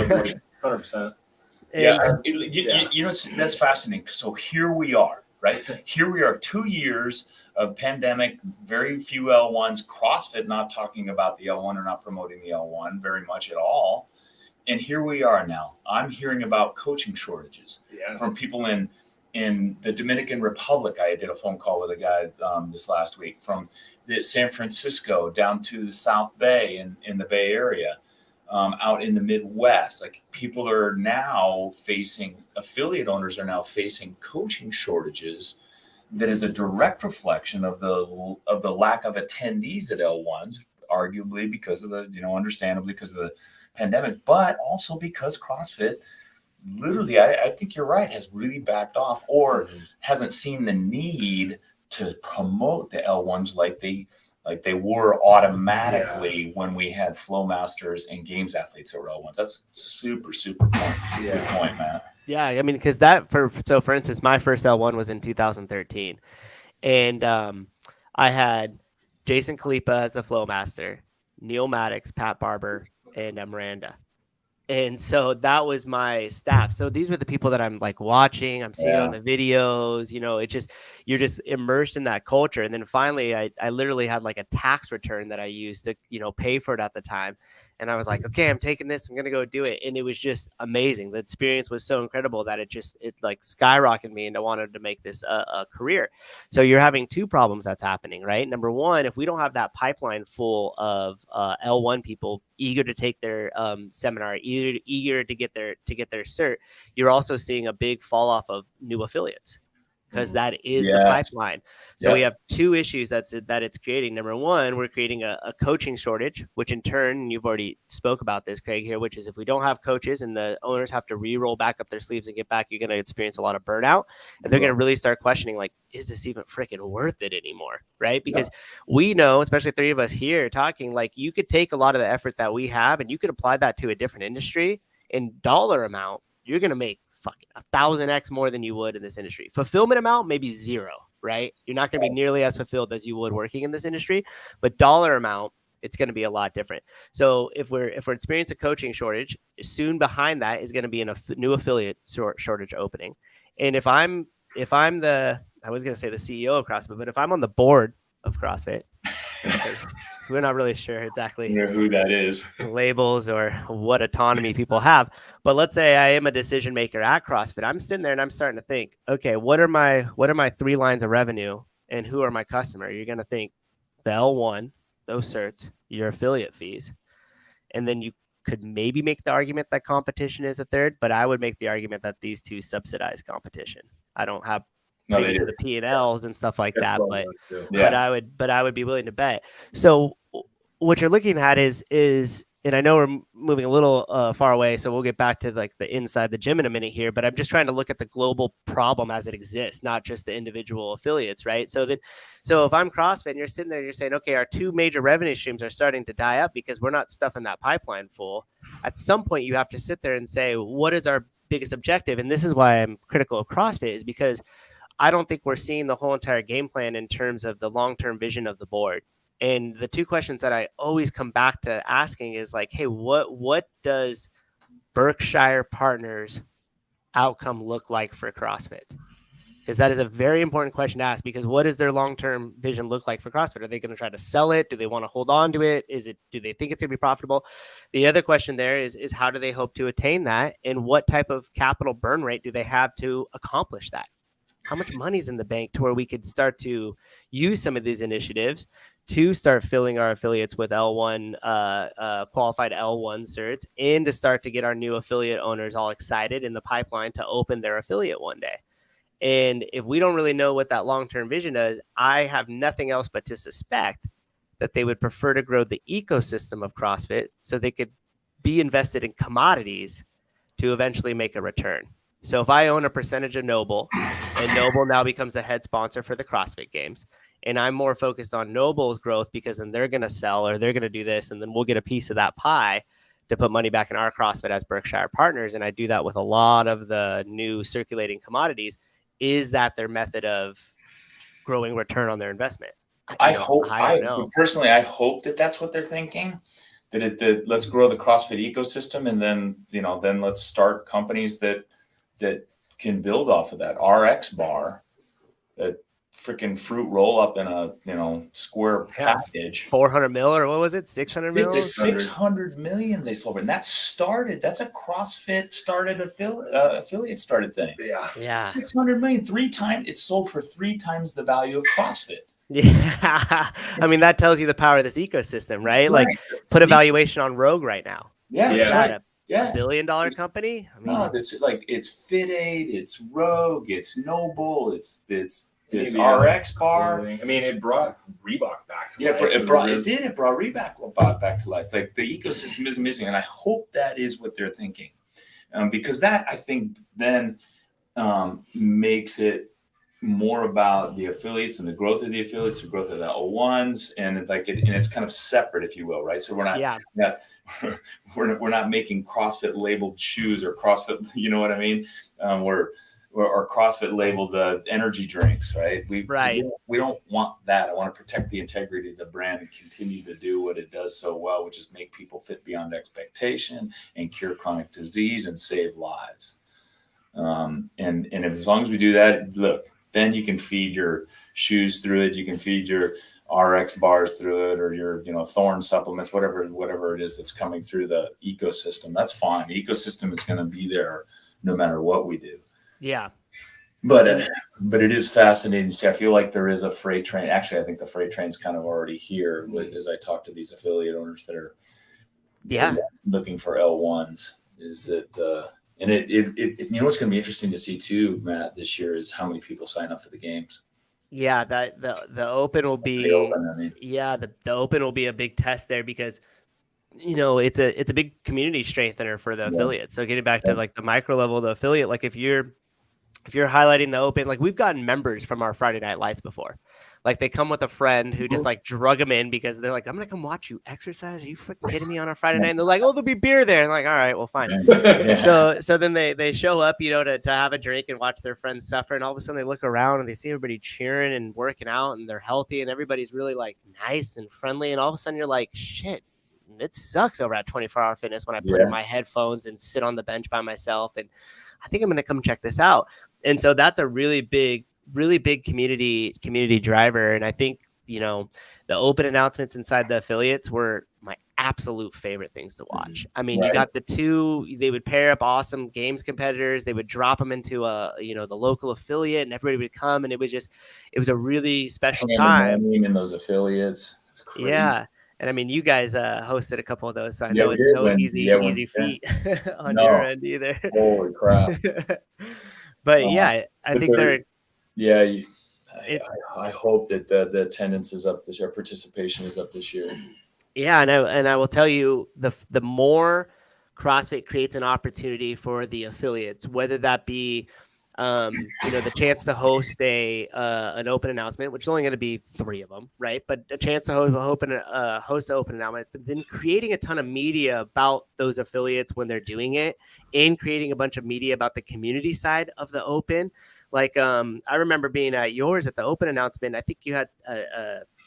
100%. Yeah, you know, that's fascinating. So here we are, right? Here we are, 2 years of pandemic, very few L1s, CrossFit not talking about the L1 or not promoting the L1 very much at all. And here we are now. I'm hearing about coaching shortages from people in the Dominican Republic. I did a phone call with a guy this last week from San Francisco down to the South Bay in the Bay Area. Out in the Midwest, like people are now affiliate owners are now facing coaching shortages. That is a direct reflection of the lack of attendees at L1s, arguably because of understandably because of the pandemic, but also because CrossFit, literally, I think you're right, has really backed off or hasn't seen the need to promote the L1s like they were automatically when we had flow masters and games athletes that were L1s. That's super point. Good point, Matt. Yeah, I mean, because for instance, my first L1 was in 2013, and I had Jason Kalipa as the flow master, Neil Maddox, Pat Barber, and Miranda. And so that was my staff. So these were the people that I'm like watching, I'm seeing on the videos, you're just immersed in that culture. And then finally I literally had like a tax return that I used to, pay for it at the time. And I was like, okay, I'm taking this, I'm going to go do it. And it was just amazing. The experience was so incredible that it like skyrocketed me and I wanted to make this a career. So you're having two problems that's happening, right? Number one, if we don't have that pipeline full of L1 people eager to take their seminar, eager to get their cert, you're also seeing a big fall off of new affiliates. Because that is the pipeline. So we have two issues that it's creating. Number one, we're creating a coaching shortage, which in turn, you've already spoke about this, Craig, here, which is if we don't have coaches and the owners have to re-roll back up their sleeves and get back, you're going to experience a lot of burnout. And they're going to really start questioning, like, is this even freaking worth it anymore? Right? Because we know, especially three of us here talking, like you could take a lot of the effort that we have and you could apply that to a different industry in dollar amount, you're going to make fucking 1,000x more than you would in this industry. Fulfillment amount, maybe zero, right? You're not going to be nearly as fulfilled as you would working in this industry, but dollar amount, it's going to be a lot different. So if we're experiencing a coaching shortage, soon behind that is going to be a new affiliate shortage opening. And if I'm I was going to say the CEO of CrossFit, but if I'm on the board of CrossFit, so we're not really sure exactly who that is, labels or what autonomy people have. But let's say I am a decision maker at CrossFit. I'm sitting there and I'm starting to think, okay, what are my 3 lines of revenue and who are my customer? You're going to think the L1, those certs, your affiliate fees. And then you could maybe make the argument that competition is a third, but I would make the argument that these two subsidize competition. I don't have to the P&Ls and stuff like that, but I would be willing to bet. So what you're looking at is, and I know we're moving a little far away, so we'll get back to like the inside the gym in a minute here, but I'm just trying to look at the global problem as it exists, not just the individual affiliates, right? So if I'm CrossFit and you're sitting there, you're saying, okay, our 2 major revenue streams are starting to die up because we're not stuffing that pipeline full. At some point you have to sit there and say, what is our biggest objective? And this is why I'm critical of CrossFit, is because I don't think we're seeing the whole entire game plan in terms of the long-term vision of the board. And the 2 questions that I always come back to asking is like, hey, what does Berkshire Partners outcome look like for CrossFit? Because that is a very important question to ask, because what does their long-term vision look like for CrossFit? Are they going to try to sell it? Do they want to hold on to it? Do they think it's going to be profitable? The other question there is how do they hope to attain that? And what type of capital burn rate do they have to accomplish that? How much money's in the bank to where we could start to use some of these initiatives to start filling our affiliates with L1 qualified L1 certs, and to start to get our new affiliate owners all excited in the pipeline to open their affiliate one day. And if we don't really know what that long-term vision is, I have nothing else but to suspect that they would prefer to grow the ecosystem of CrossFit so they could be invested in commodities to eventually make a return. So if I own a percentage of Noble, and Noble now becomes a head sponsor for the CrossFit Games, and I'm more focused on Noble's growth because then they're going to sell or they're going to do this, and then we'll get a piece of that pie to put money back in our CrossFit as Berkshire partners. And I do that with a lot of the new circulating commodities. Is that their method of growing return on their investment? I hope personally, I hope that that's what they're thinking, that let's grow the CrossFit ecosystem. And then, then let's start companies that can build off of that. RX bar, that freaking fruit roll up in a, square package. 400 mil, or what was it? 600 mil? 600 million they sold. And that's a CrossFit started affiliate started thing. Yeah. 600 million, it sold for 3 times the value of CrossFit. Yeah. I mean, that tells you the power of this ecosystem, right? Like, put a valuation on Rogue right now. Yeah. That's right. $1 billion company. I mean, no, it's Fit Aid, it's Rogue, it's Noble, it's RX bar. I mean, it brought Reebok back to life. It brought Reebok back to life. Like, the ecosystem is amazing, and I hope that is what they're thinking, because that, I think, then makes it more about the affiliates and the growth of the affiliates, the growth of the O1s, and it's kind of separate, if you will, right? So we're not we're not making CrossFit labeled shoes or CrossFit, you know what I mean? Or CrossFit labeled energy drinks, right? We don't want that. I want to protect the integrity of the brand and continue to do what it does so well, which is make people fit beyond expectation and cure chronic disease and save lives. And as long as we do that, look, then you can feed your shoes through it. You can feed your RX bars through it, or your, Thorn supplements, whatever it is that's coming through the ecosystem. That's fine. The ecosystem is going to be there no matter what we do. Yeah. But it is fascinating to see. I feel like there is a freight train. Actually, I think the freight train's kind of already here as I talk to these affiliate owners that are looking for L1s. Is that and it what's going to be interesting to see too, Matt, this year is how many people sign up for the games. Yeah, that the open will be the open will be a big test there, because it's a big community strengthener for the affiliate. So getting back to like the micro level of the affiliate, like if you're highlighting the open, like we've gotten members from our Friday Night Lights before. Like they come with a friend who just like drug them in because they're like, I'm going to come watch you exercise. Are you freaking kidding me on a Friday night? And they're like, oh, there'll be beer there. And I'm like, all right, well, fine. So then they show up, to have a drink and watch their friends suffer. And all of a sudden they look around and they see everybody cheering and working out and they're healthy and everybody's really like nice and friendly. And all of a sudden you're like, shit, it sucks over at 24 Hour Fitness when I put in my headphones and sit on the bench by myself. And I think I'm going to come check this out. And so that's a really big community driver. And I think, the open announcements inside the affiliates were my absolute favorite things to watch. I mean, you got the two, they would pair up awesome games competitors. They would drop them into the local affiliate and everybody would come. And it was a really special time. In those affiliates. It's crazy. Yeah. And I mean, you guys hosted a couple of those, so I know it's no easy feat on your end either. Holy crap. But I think they're. Yeah, I hope that the attendance is up this year, participation is up this year. Yeah, and I will tell you, the more CrossFit creates an opportunity for the affiliates, whether that be the chance to host an open announcement, which is only going to be 3 of them, right? But a chance to host an open announcement, but then creating a ton of media about those affiliates when they're doing it, and creating a bunch of media about the community side of the open. Like I remember being at yours at the open announcement. I think you had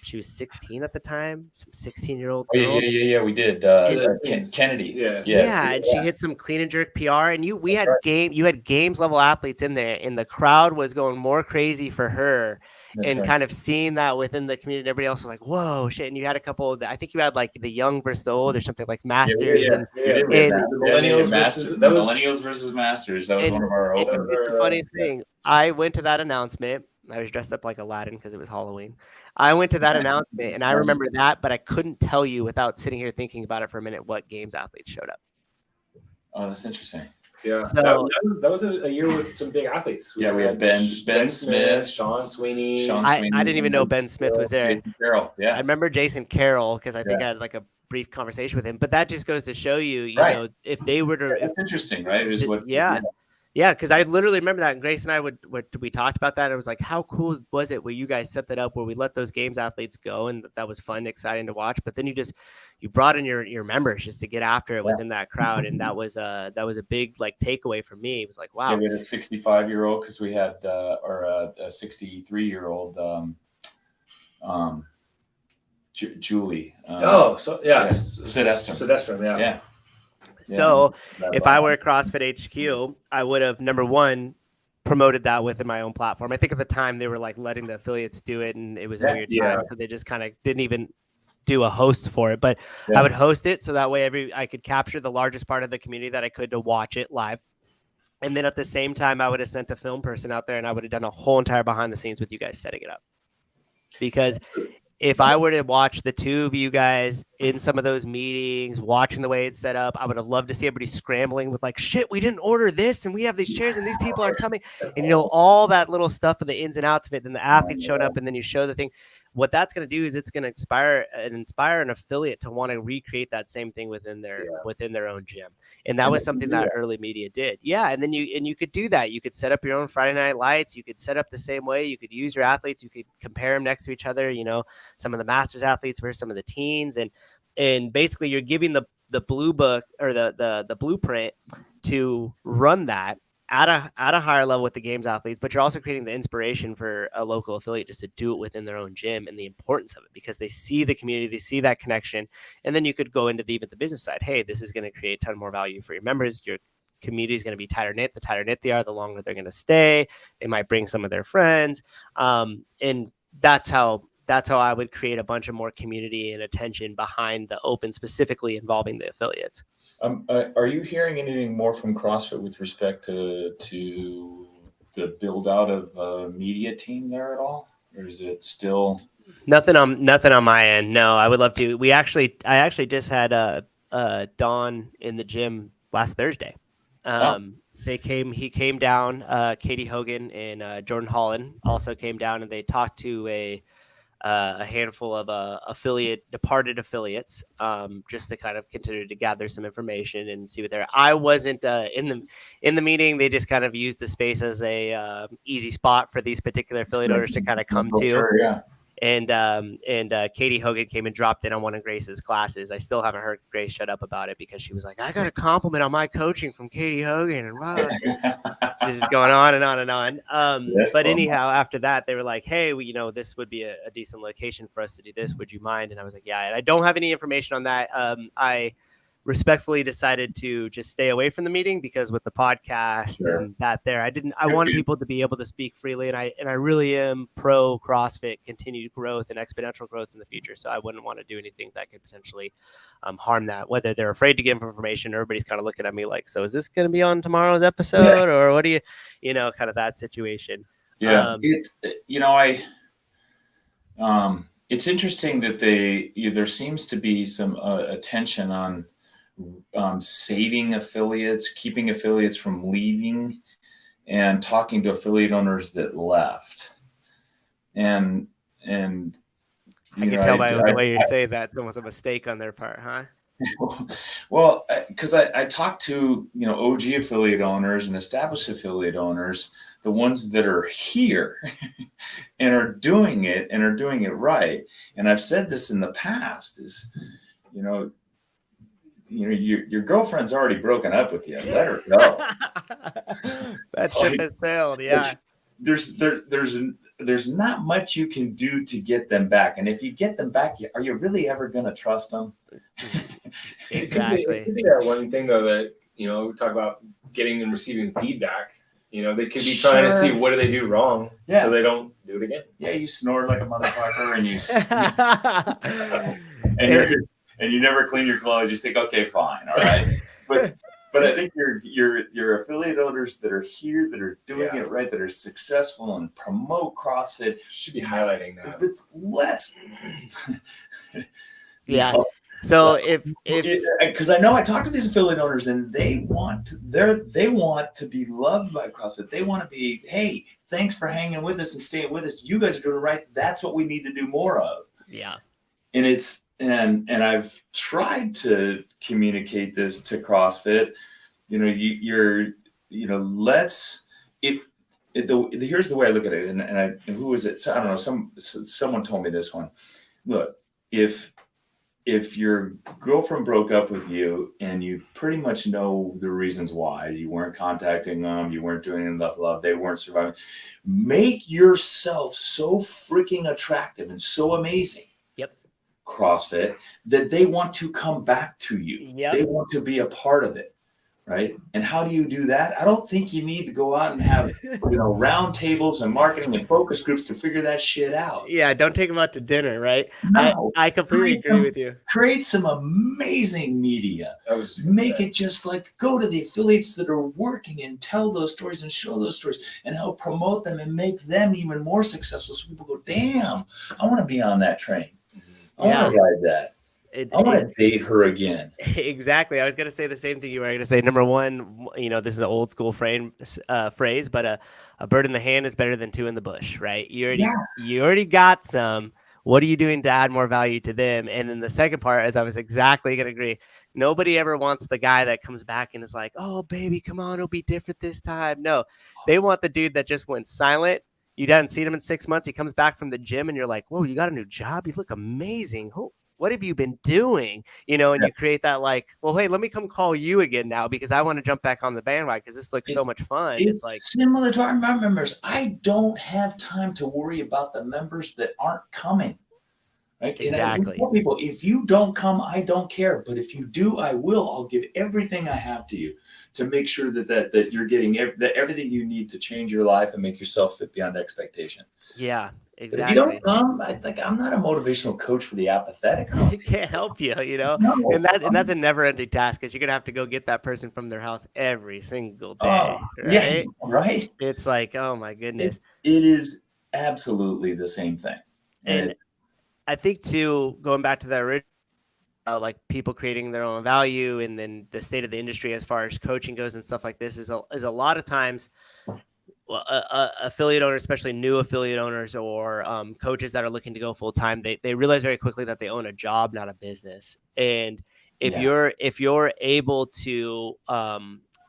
she was 16 at the time, some 16-year-old Oh, girl. yeah. We did. Kennedy. Yeah, and she hit some clean and jerk PR, and you had games level athletes in there, and the crowd was going more crazy for her. And kind of seeing that within the community, everybody else was like, "Whoa, shit!" And you had a couple. I think you had like the young versus the old, or something like Masters, and Millennials versus Masters. That was one of our open. It's the funniest thing. I went to that announcement. I was dressed up like Aladdin because it was Halloween. I went to that announcement, and I remember that, but I couldn't tell you without sitting here thinking about it for a minute what games athletes showed up. Oh, that's interesting. Yeah, so that was a year with some big athletes. We had Ben Smith, Sean Sweeney. I didn't even know Ben Smith was there. Jason Carroll, yeah. I remember Jason Carroll because I think I had like a brief conversation with him. But that just goes to show you, you know, if they were to. That's interesting, right? Yeah, because I literally remember that. And Grace and I we talked about that. It was like, how cool was it where you guys set that up, where we let those games athletes go, and that was fun, exciting to watch. But then you brought in your members just to get after it within that crowd, and that was a big like takeaway for me. It was like, wow. Yeah, we had a 65-year-old because we had a 63-year-old Julie. Sedestrom, yeah. So if I were CrossFit HQ, I would have, number one, promoted that within my own platform. I think at the time they were like letting the affiliates do it, and it was a weird time, so they just kind of didn't even do a host for it. But I would host it so that way I could capture the largest part of the community that I could to watch it live. And then at the same time, I would have sent a film person out there, and I would have done a whole entire behind the scenes with you guys setting it up. Because if I were to watch the two of you guys in some of those meetings, watching the way it's set up, I would have loved to see everybody scrambling with like, shit, we didn't order this, and we have these chairs, and these people aren't coming. And, you know, all that little stuff of the ins and outs of it. Then the athletes showed up, and then you show the thing. What that's going to do is it's going to inspire an affiliate to want to recreate that same thing within their own gym. And that was something that early media did. Yeah. And then you could do that. You could set up your own Friday Night Lights. You could set up the same way. You could use your athletes. You could compare them next to each other. You know, some of the masters athletes versus some of the teens. And basically you're giving the blue book or the blueprint to run that at a higher level with the games athletes, but you're also creating the inspiration for a local affiliate just to do it within their own gym, and the importance of it because they see the community, they see that connection. And then you could go into the business side. Hey, this is going to create a ton more value for your members. Your community is going to be tighter knit. The tighter knit they are, the longer they're going to stay. They might bring some of their friends. And that's how I would create a bunch of more community and attention behind the open, specifically involving the affiliates. Are you hearing anything more from CrossFit with respect to the build out of a media team there at all, or is it still nothing on my end? No, I would love to. I actually just had Dawn in the gym last Thursday. He came down. Katie Hogan and Jordan Holland also came down, and they talked to a handful of departed affiliates, just to kind of continue to gather some information and see what they're. I wasn't in the meeting. They just kind of used the space as a easy spot for these particular affiliate owners to kind of come to. Sure, yeah. And Katie Hogan came and dropped in on one of Grace's classes. I still haven't heard Grace shut up about it because she was like, I got a compliment on my coaching from Katie Hogan, and she's just going on and on and on. But anyhow, after that, they were like, hey, this would be a decent location for us to do this. Would you mind? And I was like, yeah. And I don't have any information on that. I respectfully decided to just stay away from the meeting because with the podcast and that there, I wanted people to be able to speak freely. And I really am pro CrossFit continued growth and exponential growth in the future. So I wouldn't want to do anything that could potentially harm that, whether they're afraid to give information, everybody's kind of looking at me like, so is this going to be on tomorrow's episode or what do you kind of that situation. Yeah. It's interesting that there seems to be some attention on saving affiliates, keeping affiliates from leaving, and talking to affiliate owners that left. And I can tell by the way you say that it was a mistake on their part, huh? Well, because I talked to OG affiliate owners and established affiliate owners, the ones that are here and are doing it right. And I've said this in the past: is your girlfriend's already broken up with you. Let her go. That ship has sailed. Yeah. There's there's not much you can do to get them back. And if you get them back, are you really ever going to trust them? Exactly. It could be that one thing though that, we talk about getting and receiving feedback. They could be trying to see what do they do wrong, so they don't do it again. Yeah, you snore like a motherfucker, and you never clean your clothes. You think, okay, fine, all right. But I think your affiliate owners that are here, that are doing it right, that are successful and promote CrossFit should be highlighting that. Let's. Yeah. So if because I know I talk to these affiliate owners and they want to be loved by CrossFit. They want to be, hey, thanks for hanging with us and staying with us. You guys are doing it right. That's what we need to do more of. Yeah. And it's and I've tried to communicate this to CrossFit. Here's the way I look at it. And who is it? So, I don't know. Someone told me this one. Look, if your girlfriend broke up with you and you pretty much know the reasons why, you weren't contacting them, you weren't doing enough love, they weren't surviving, make yourself so freaking attractive and so amazing, CrossFit, that they want to come back to you. Yep. They want to be a part of it. Right. And how do you do that? I don't think you need to go out and have, round tables and marketing and focus groups to figure that shit out. Yeah. Don't take them out to dinner. Right. No, I completely agree with you. Create some amazing media. Make it just like go to the affiliates that are working and tell those stories and show those stories and help promote them and make them even more successful. So people go, damn, I want to be on that train. I want to ride that. I want to date her again. Exactly. I was going to say the same thing you were going to say. Number one, this is an old school phrase, but a bird in the hand is better than two in the bush, right? You already got some. What are you doing to add more value to them? And then the second part, as I was exactly going to agree, nobody ever wants the guy that comes back and is like, oh, baby, come on, it'll be different this time. No, they want the dude that just went silent. You hadn't seen him in 6 months. He comes back from the gym and you're like, whoa, you got a new job? You look amazing. What have you been doing? And you create that like, well, hey, let me come call you again now because I want to jump back on the bandwagon because this looks so much fun. It's like similar to our members. I don't have time to worry about the members that aren't coming. Right? Exactly. And I tell people, if you don't come, I don't care. But if you do, I will. I'll give everything I have to you to make sure that you're getting everything you need to change your life and make yourself fit beyond expectation. Yeah. Exactly. If you don't come, I'm not a motivational coach for the apathetic. I can't help you, No, and that's a never-ending task because you're gonna have to go get that person from their house every single day. Right? Yeah, right. It's like, oh my goodness, it is absolutely the same thing. And I think too, going back to that original, like people creating their own value, and then the state of the industry as far as coaching goes and stuff like this is a lot of times. Well, affiliate owners, especially new affiliate owners or coaches that are looking to go full time, they realize very quickly that they own a job, not a business. And if you're able to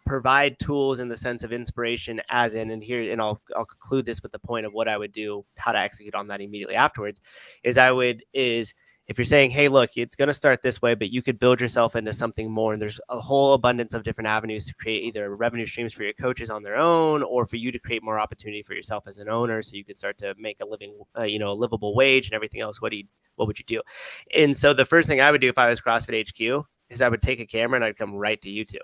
provide tools in the sense of inspiration, as in, and I'll conclude this with the point of what I would do, how to execute on that immediately afterwards, is if you're saying, hey, look, it's going to start this way, but you could build yourself into something more. And there's a whole abundance of different avenues to create either revenue streams for your coaches on their own, or for you to create more opportunity for yourself as an owner. So you could start to make a living, a livable wage and everything else. What would you do? And so the first thing I would do if I was CrossFit HQ is I would take a camera and I'd come right to you two.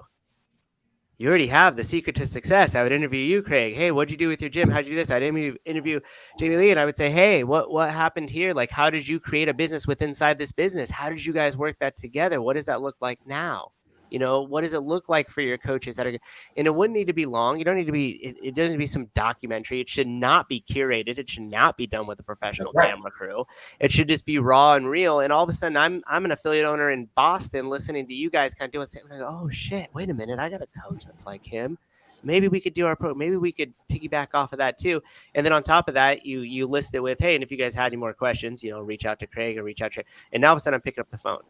You already have the secret to success. I would interview you, Craig. Hey, what'd you do with your gym? How'd you do this? I'd interview Jamie Lee, and I would say, hey, what happened here? Like, how did you create a business inside this business? How did you guys work that together? What does that look like now? What does it look like for your coaches and it wouldn't need to be long. You don't need to be, it doesn't need to be some documentary. It should not be curated. It should not be done with a professional camera crew. It should just be raw and real. And all of a sudden I'm an affiliate owner in Boston listening to you guys kind of do it. And I go, oh shit, wait a minute. I got a coach that's like him. Maybe we could do maybe we could piggyback off of that too. And then on top of that, you list it with, hey, and if you guys had any more questions, reach out to Craig or reach out to, and now all of a sudden I'm picking up the phone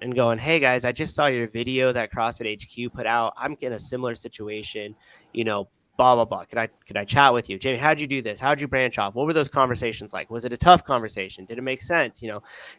and going, hey guys, I just saw your video that CrossFit HQ put out. I'm in a similar situation. blah, blah, blah. Could I chat with you? Jamie, how'd you do this? How'd you branch off? What were those conversations like? Was it a tough conversation? Did it make sense?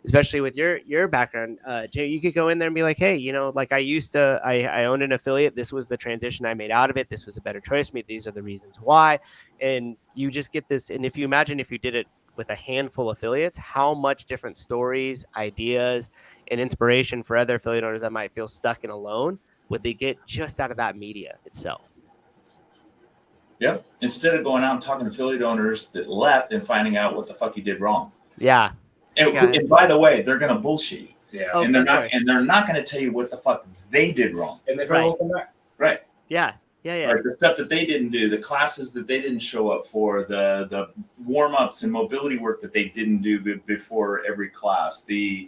Especially with your background, Jamie, you could go in there and be like, hey, like I owned an affiliate. This was the transition I made out of it. This was a better choice for me. These are the reasons why. And you just get this. And if you imagine if you did it with a handful of affiliates, how much different stories, ideas, and inspiration for other affiliate owners that might feel stuck and alone would they get just out of that media itself? Yep. Instead of going out and talking to affiliate owners that left and finding out what the fuck you did wrong. Yeah. And by the way, they're gonna bullshit you. Yeah. And they're not gonna tell you what the fuck they did wrong. And they probably won't come back. Right. Yeah. Yeah. Like the stuff that they didn't do, the classes that they didn't show up for, the warm-ups and mobility work that they didn't do before every class, the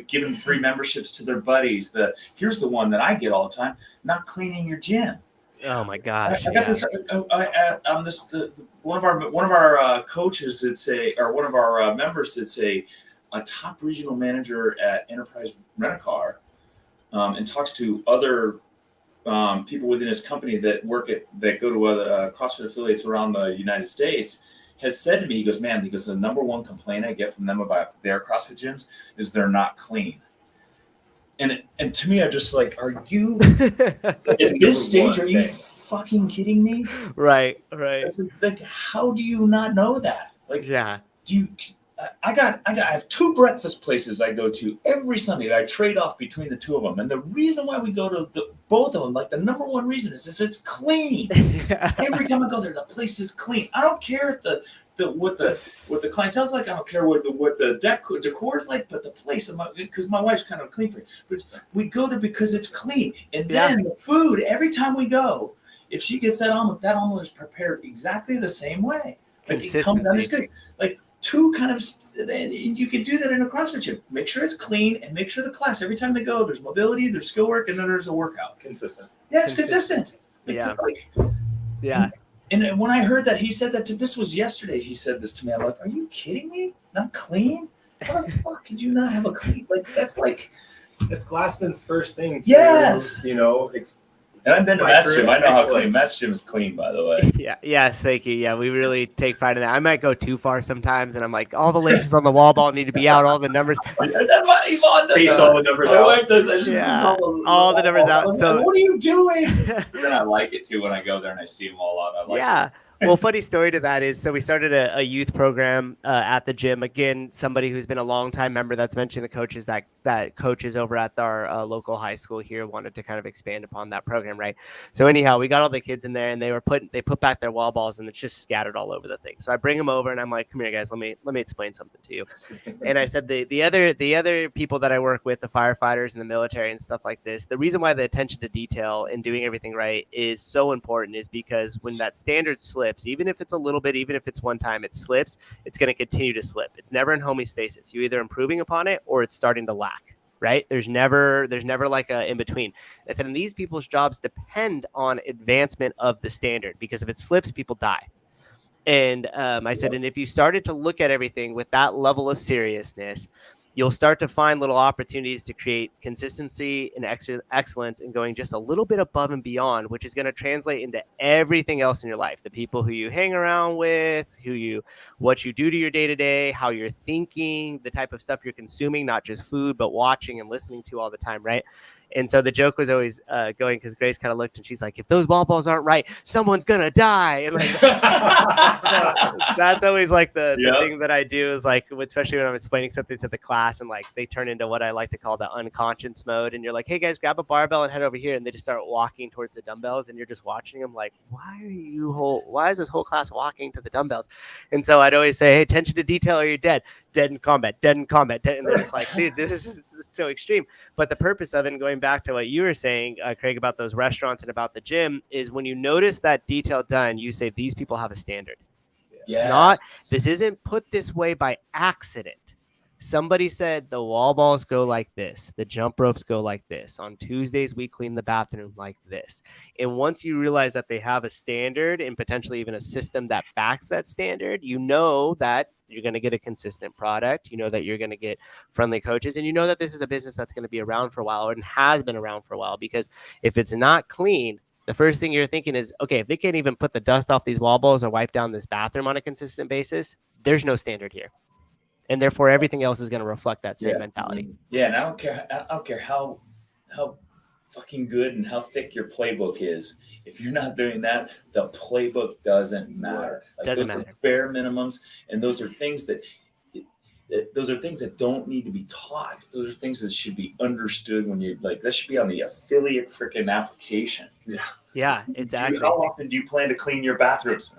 giving free memberships to their buddies. Here's the one that I get all the time: not cleaning your gym. Oh my gosh! I got this. One of our coaches that say, or one of our members that say, a top regional manager at Enterprise Rent-A-Car, and talks to other people within his company that go to other CrossFit affiliates around the United States, has said to me, he goes, the number one complaint I get from them about their CrossFit gyms is they're not clean. And to me, I'm just like, are you at this stage? Are you fucking kidding me? Right. Like, how do you not know that? Like, yeah. Do you? I have 2 breakfast places I go to every Sunday. I trade off between the 2 of them, and the reason why we go to both of them, like the number one reason, is it's clean. Every time I go there, the place is clean. I don't care if what the clientele's like. I don't care what the decor is like, but the place, because my wife's kind of a clean freak, but we go there because it's clean. And then the food, every time we go, if she gets that omelet is prepared exactly the same way. Like, it comes out as good. Like, 2 kind of, and you can do that in a CrossFit gym. Make sure it's clean and make sure the class, every time they go, there's mobility, there's skill work, and then there's a workout. Consistent. Yeah, it's consistent. Yeah. And when I heard that, he said that this was yesterday. He said this to me. I'm like, are you kidding me? Not clean? How the fuck could you not have a clean? Like, that's like, it's Glassman's first thing. Yes. And I've been to Matt's gym. I know how clean. Matt's gym is clean, by the way. Yeah. Yes. Thank you. Yeah. We really take pride in that. I might go too far sometimes, and I'm like, all the laces on the wall ball need to be out. All the numbers. Face all the numbers out. All the numbers out. So what are you doing? Then I like it too when I go there and I see them all out. I like it. Well, funny story to that is, so we started a youth program at the gym. Again, somebody who's been a longtime member that's mentioned the coaches that coaches over at our local high school here wanted to kind of expand upon that program, right? So anyhow, we got all the kids in there, and they put back their wall balls, and it's just scattered all over the thing. So I bring them over, and I'm like, come here, guys, let me explain something to you. And I said the other people that I work with, the firefighters and the military and stuff like this, the reason why the attention to detail and doing everything right is so important is because when that standard slips, even if it's a little bit, even if it's one time it slips, it's going to continue to slip. It's never in homeostasis. You're either improving upon it or it's starting to lack, right? There's never like a in between. I said, and these people's jobs depend on advancement of the standard, because if it slips, people die. And I said, and if you started to look at everything with that level of seriousness, you'll start to find little opportunities to create consistency and excellence and going just a little bit above and beyond, which is going to translate into everything else in your life. The people who you hang around with, what you do to your day-to-day, how you're thinking, the type of stuff you're consuming, not just food, but watching and listening to all the time, right? And so the joke was always going, because Grace kind of looked and she's like, if those ball balls aren't right, someone's going to die. And like, so that's always like the thing that I do is like, especially when I'm explaining something to the class and like they turn into what I like to call the unconscious mode. And you're like, hey guys, grab a barbell and head over here. And they just start walking towards the dumbbells and you're just watching them like, why is this whole class walking to the dumbbells? And so I'd always say, hey, attention to detail or you're dead in combat. And they're just like, dude, this is so extreme. But the purpose of it, and going back to what you were saying, Craig, about those restaurants and about the gym, is when you notice that detail done, you say, these people have a standard. Yes. This isn't put this way by accident. Somebody said the wall balls go like this. The jump ropes go like this. On Tuesdays, we clean the bathroom like this. And once you realize that they have a standard and potentially even a system that backs that standard, you know that you're going to get a consistent product. You know that you're going to get friendly coaches. And you know that this is a business that's going to be around for a while and has been around for a while. Because if it's not clean, the first thing you're thinking is, okay, if they can't even put the dust off these wall balls or wipe down this bathroom on a consistent basis, there's no standard here. And therefore everything else is going to reflect that same mentality. Yeah. And I don't care how fucking good and how thick your playbook is. If you're not doing that, the playbook doesn't matter. Like, doesn't those matter. Are bare minimums. And those are things that don't need to be taught. Those are things that should be understood when you like, that should be on the affiliate freaking application. Yeah, exactly. How often do you plan to clean your bathrooms?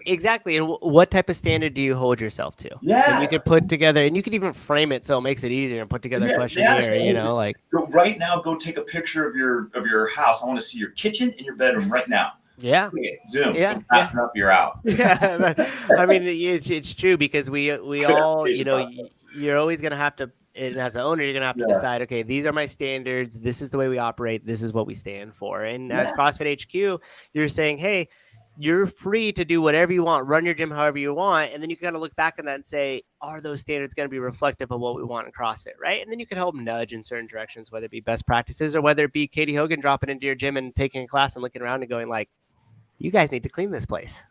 Exactly. And what type of standard do you hold yourself to? Yeah. And you could put together, and you could even frame it so it makes it easier and put together a questionnaire, you know, like. Right now, go take a picture of your house. I want to see your kitchen and your bedroom right now. Yeah. Zoom. Yeah. Up, you're out. Yeah. I mean, it's true because we all, you know, you're always going to have to, and as an owner, you're going to have to decide, okay, these are my standards. This is the way we operate. This is what we stand for. And as CrossFit HQ, you're saying, hey, you're free to do whatever you want, run your gym however you want. And then you kind of look back on that and say, are those standards going to be reflective of what we want in CrossFit, right? And then you can help nudge in certain directions, whether it be best practices or whether it be Katie Hogan dropping into your gym and taking a class and looking around and going like, you guys need to clean this place.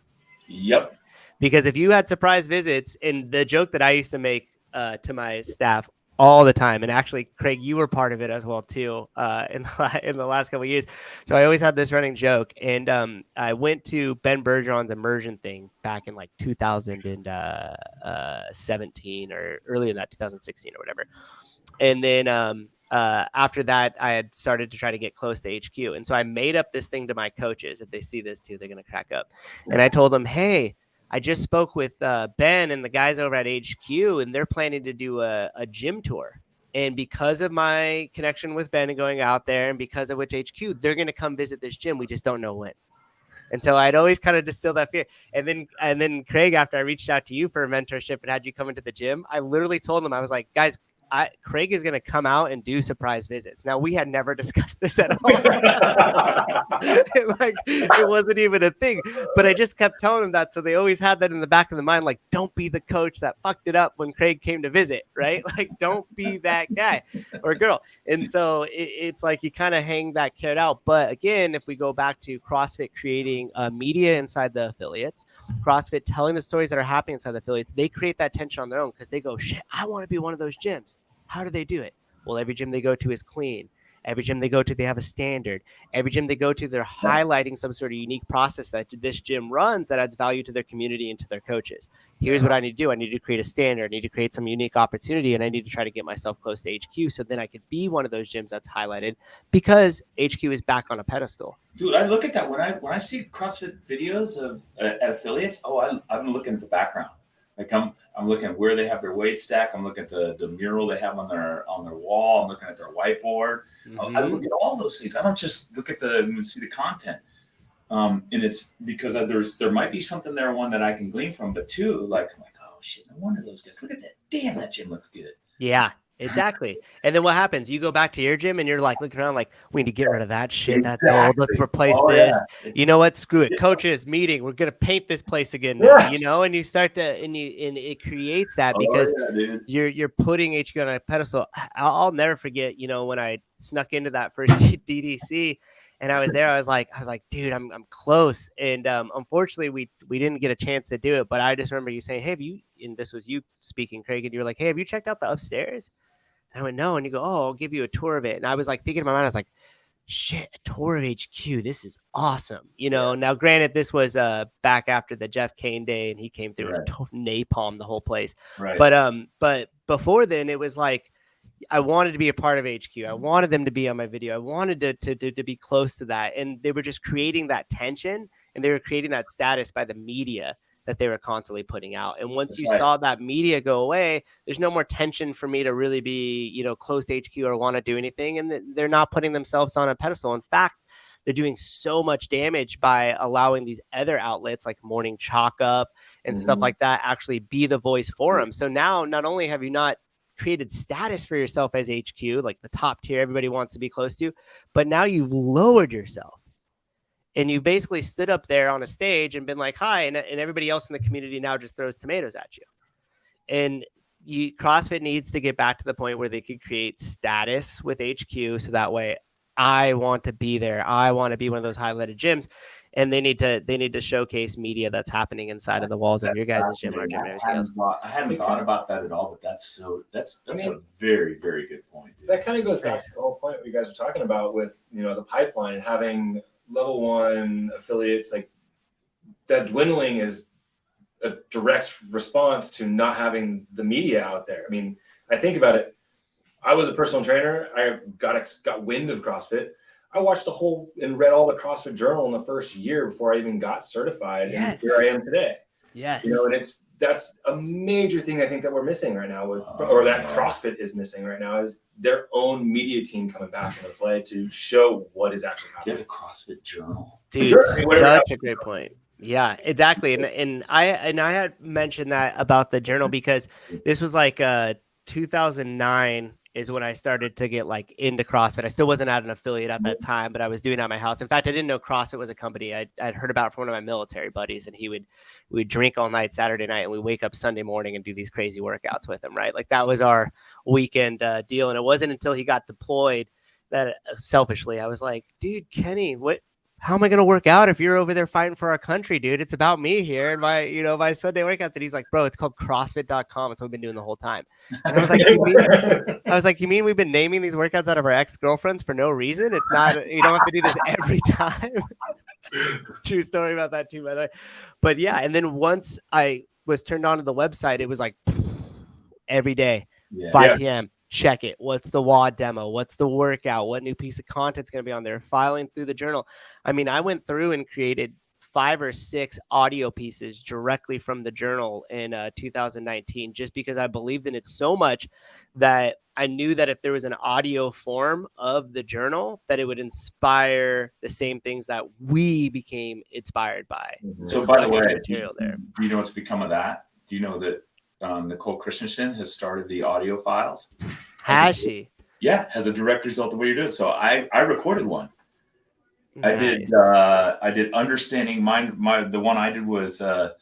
Yep. Because if you had surprise visits, and the joke that I used to make to my staff all the time, and actually, Craig, you were part of it as well too in the last couple of years. So I always had this running joke, and I went to Ben Bergeron's immersion thing back in like 2017 or earlier than that, 2016 or whatever. And then after that, I had started to try to get close to HQ. And so I made up this thing to my coaches. If they see this too, they're going to crack up. And I told them, hey, I just spoke with Ben and the guys over at HQ, and they're planning to do a gym tour. And because of my connection with Ben and going out there, and because of which HQ, they're going to come visit this gym. We just don't know when. And so I'd always kind of distill that fear. And then Craig, after I reached out to you for a mentorship and had you come into the gym, I literally told them, I was like, guys, Craig is going to come out and do surprise visits. Now, we had never discussed this at all. It wasn't even a thing, but I just kept telling them that. So they always had that in the back of the mind, like, don't be the coach that fucked it up when Craig came to visit, right? Like, don't be that guy or girl. And so it's like you kind of hang that carrot out. But again, if we go back to CrossFit creating media inside the affiliates, CrossFit telling the stories that are happening inside the affiliates, they create that tension on their own because they go, shit, I want to be one of those gyms. How do they do it? Well, every gym they go to is clean. Every gym they go to, they have a standard. Every gym they go to, they're highlighting some sort of unique process that this gym runs that adds value to their community and to their coaches. Here's what I need to do. I need to create a standard. I need to create some unique opportunity, and I need to try to get myself close to HQ so then I could be one of those gyms that's highlighted because HQ is back on a pedestal. Dude, I look at that when I see CrossFit videos of at affiliates. I'm looking at the background. Like I'm looking at where they have their weight stack. I'm looking at the mural they have on their wall. I'm looking at their whiteboard. Mm-hmm. I look at all those things. I don't just look at and see the content. And it's because there might be something there, one that I can glean from, but two, like I'm like, oh shit, no wonder those guys. Look at that. Damn, that gym looks good. Yeah. Exactly. And then what happens? You go back to your gym and you're like looking around like, we need to get rid of that shit. That's old. Let's replace this. Yeah. You know what? Screw it. Coaches meeting. We're going to paint this place again now, you know, and you start to, and it creates that because you're putting HQ on a pedestal. I'll never forget, you know, when I snuck into that first DDC and I was there, I was like, dude, I'm close. And unfortunately we didn't get a chance to do it, but I just remember you saying, hey, and this was you speaking, Craig, and you were like, hey, have you checked out the upstairs? I went, no. And you go, oh, I'll give you a tour of it. And I was like thinking in my mind, I was like, shit, a tour of HQ. This is awesome. You know, now granted, this was back after the Jeff Kane day and he came through and napalm the whole place. Right. But before then it was like, I wanted to be a part of HQ. I wanted them to be on my video. I wanted to be close to that. And they were just creating that tension and they were creating that status by the media that they were constantly putting out. And once you saw that media go away, there's no more tension for me to really be, you know, close to HQ or want to do anything. And they're not putting themselves on a pedestal. In fact, they're doing so much damage by allowing these other outlets like Morning Chalk Up and stuff like that actually be the voice for them. So now not only have you not created status for yourself as HQ, like the top tier everybody wants to be close to, but now you've lowered yourself. And you basically stood up there on a stage and been like, hi, and everybody else in the community now just throws tomatoes at you. And CrossFit needs to get back to the point where they could create status with HQ. So that way I want to be there. I want to be one of those highlighted gyms. And they need to showcase media that's happening inside of the walls of your guys' gym or gym and everything else. I hadn't thought about that at all, but that's a very, very good point, dude. That kind of goes back to the whole point what you guys were talking about with, the pipeline, having level 1 affiliates, like that dwindling is a direct response to not having the media out there. I mean, I think about it. I was a personal trainer. I got wind of CrossFit. I watched and read all the CrossFit Journal in the first year before I even got certified. Yes. And here I am today. Yes. And that's a major thing I think that we're missing right now or that CrossFit is missing right now is their own media team coming back into play to show what is actually happening. Get the CrossFit Journal. Dude, such a great point. Yeah, exactly. And I had mentioned that about the journal because this was like 2009 is when I started to get like into CrossFit. I still wasn't at an affiliate at that time, but I was doing it at my house. In fact, I didn't know CrossFit was a company. I'd heard about it from one of my military buddies, and we'd drink all night Saturday night, and we wake up Sunday morning and do these crazy workouts with him, right? Like that was our weekend deal. And it wasn't until he got deployed that selfishly I was like, dude, Kenny, how am I going to work out if you're over there fighting for our country, dude? It's about me here and my Sunday workouts. And he's like, bro, it's called CrossFit.com. It's what we've been doing the whole time. And I was like, you mean we've been naming these workouts out of our ex-girlfriends for no reason? It's not, you don't have to do this every time. True story about that too, by the way. But yeah. And then once I was turned on to the website, it was like every day, 5 p.m. Check it. What's the WOD demo? What's the workout? What new piece of content's going to be on there? Filing through the journal. I mean, I went through and created 5 or 6 audio pieces directly from the journal in 2019, just because I believed in it so much that I knew that if there was an audio form of the journal, that it would inspire the same things that we became inspired by. So by the way, material there. Do you know what's become of that? Do you know that Nicole Christensen has started the audio files? Has she? Yeah, as a direct result of what you're doing. So I recorded one. Nice. I did understanding the one I did was a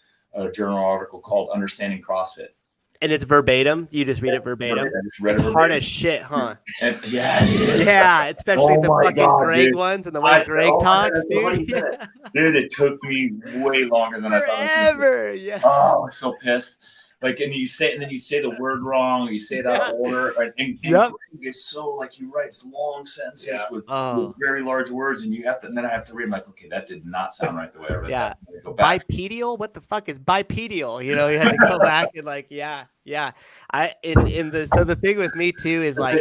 journal article called Understanding CrossFit. And it's verbatim. You just read it verbatim. It's hard as shit, huh? And, yeah, it is. Yeah, especially the fucking Greg ones and the way Greg talks, dude. Dude, it took me way longer than I thought. Forever, yeah. Oh, I was so pissed. Like, and then you say the word wrong, or you say it out of order. And Greg is so like he writes long sentences with very large words, and then I have to read. I'm like, okay, that did not sound right the way I read that. Go back. Bipedal? What the fuck is bipedal? You had to go back and like, yeah. So the thing with me too is like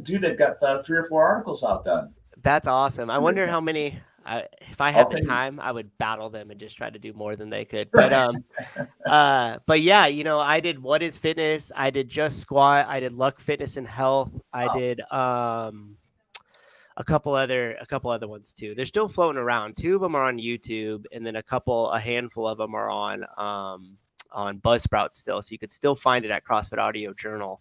dude, they've got 3 or 4 articles out done. That's awesome. I wonder how many. If I had the time, I would battle them and just try to do more than they could. But but yeah, I did What is Fitness? I did Just Squat. I did Luck Fitness and Health. I did a couple other ones too. They're still floating around. 2 of them are on YouTube, and then a handful of them are on Buzzsprout still. So you could still find it at CrossFit Audio Journal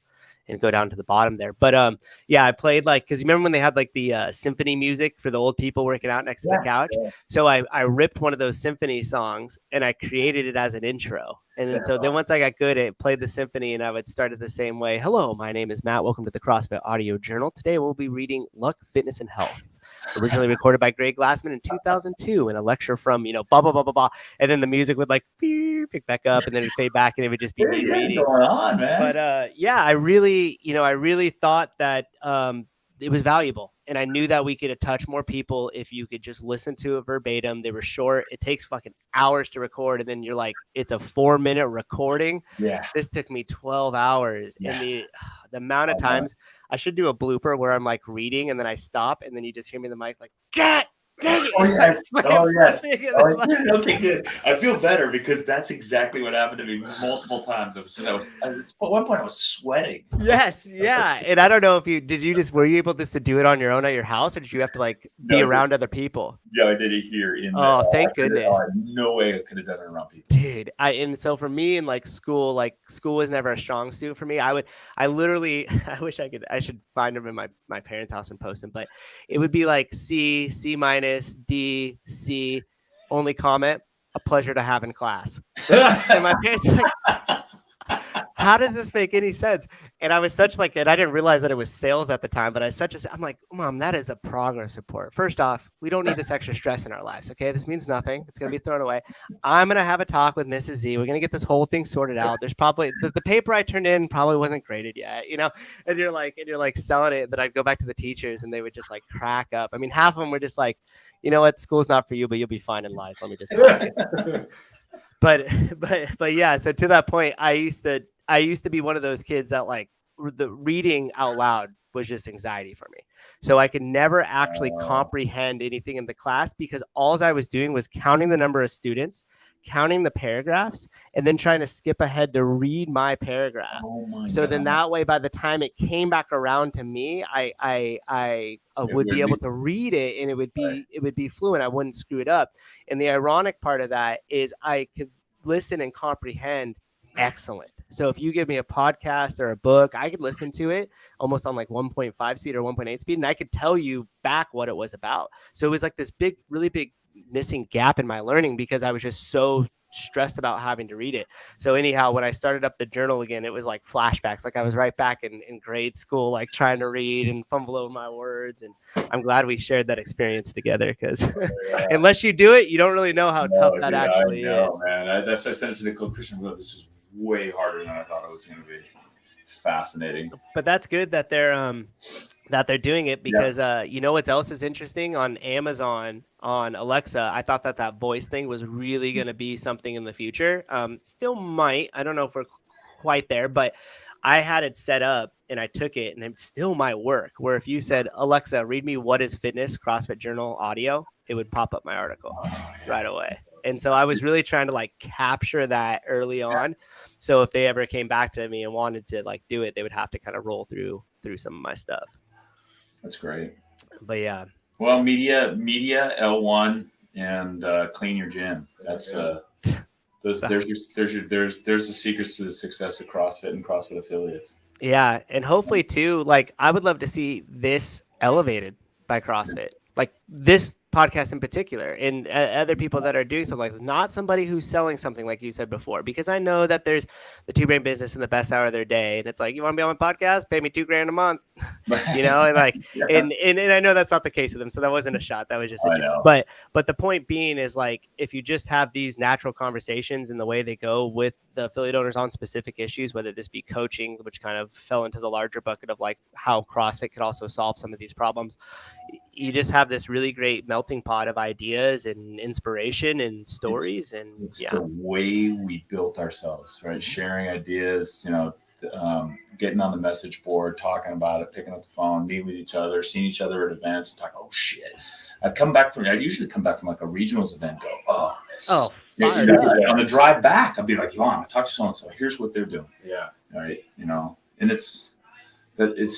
and go down to the bottom there. But yeah, I played because you remember when they had like the symphony music for the old people working out next to the couch? Yeah. So I ripped one of those symphony songs and I created it as an intro. And then then once I got good, it played the symphony and I would start it the same way. Hello, my name is Matt. Welcome to the CrossFit Audio Journal. Today we'll be reading Luck, Fitness, and Health. Originally recorded by Greg Glassman in 2002 in a lecture from, blah, blah, blah, blah, blah. And then the music would like pick back up and then it'd fade back and it would just be me reading. What's going on, man? But yeah, I really thought that it was valuable. And I knew that we could touch more people if you could just listen to it verbatim. They were short. It takes fucking hours to record. And then you're like, it's a 4-minute recording. Yeah. This took me 12 hours. Yeah. And the amount of times I should do a blooper where I'm like reading and then I stop and then you just hear me in the mic like, God dang it. Oh, yes. Okay, good. I feel better because that's exactly what happened to me multiple times. At one point I was sweating. Yes. Yeah. And I don't know if were you able to do it on your own at your house or did you have to be around other people? Yeah, I did it here thank goodness. No way I could have done it around people. Dude, and so for me in school was never a strong suit for me. I literally wish I should find them in my parents' house and post them, but it would be like C minus, D, C, only comment, a pleasure to have in class. And my parents were like, how does this make any sense? And I was such like, and I didn't realize that it was sales at the time, but I'm like, Mom, that is a progress report. First off, we don't need this extra stress in our lives. Okay. This means nothing. It's going to be thrown away. I'm going to have a talk with Mrs. Z. We're going to get this whole thing sorted out. There's probably the paper I turned in probably wasn't graded yet, and you're like selling it. But I'd go back to the teachers and they would just like crack up. I mean, half of them were just like, you know what? School's not for you, but you'll be fine in life. Let me just pass it. But yeah, so to that point, I used to be one of those kids that like the reading out loud was just anxiety for me. So I could never actually comprehend anything in the class because all I was doing was counting the number of students, counting the paragraphs, and then trying to skip ahead to read my paragraph. So then that way, by the time it came back around to me, I would be able to read it and it would be fluent. I wouldn't screw it up. And the ironic part of that is I could listen and comprehend excellent. So if you give me a podcast or a book, I could listen to it almost on like 1.5 speed or 1.8 speed, and I could tell you back what it was about. So it was like this big, really big missing gap in my learning because I was just so stressed about having to read it. So anyhow, when I started up the journal again, it was like flashbacks. Like I was right back in grade school, like trying to read and fumble over my words. And I'm glad we shared that experience together because unless you do it, you don't really know how tough that actually is. Man. That's I said it to Nicole Christian. Well, this is way harder than I thought it was going to be. It's fascinating. But that's good that they're doing it because you know what else is interesting on Amazon on Alexa. I thought that voice thing was really going to be something in the future. Still might. I don't know if we're quite there, but I had it set up and I took it and it still might work. Where if you said, Alexa, read me What is Fitness CrossFit Journal audio, it would pop up my article right away. And so I was really trying to like capture that early on. So if they ever came back to me and wanted to like do it, they would have to kind of roll through some of my stuff. That's great. But yeah. Well, media, L1, and clean your gym. That's there's the secrets to the success of CrossFit and CrossFit affiliates. Yeah, and hopefully too, like I would love to see this elevated by CrossFit, like this podcast in particular, and other people that are doing something like not somebody who's selling something like you said before, because I know that there's the Two Brain Business in the best hour of their day, and it's like, you want to be on my podcast, pay me $2,000 a month, and like, and I know that's not the case with them, so that wasn't a shot, that was just a joke. But the point being is like, if you just have these natural conversations and the way they go with the affiliate owners on specific issues, whether this be coaching, which kind of fell into the larger bucket of like how CrossFit could also solve some of these problems, you just have this really great melting pot of ideas and inspiration and stories. It's the way we built ourselves, right? Sharing ideas, getting on the message board, talking about it, picking up the phone, meeting with each other, seeing each other at events, and talk, oh shit. I'd usually come back from like a regionals event, go, on the drive back, I'd be like, I talk to so-and-so, here's what they're doing. Yeah. All right. And it's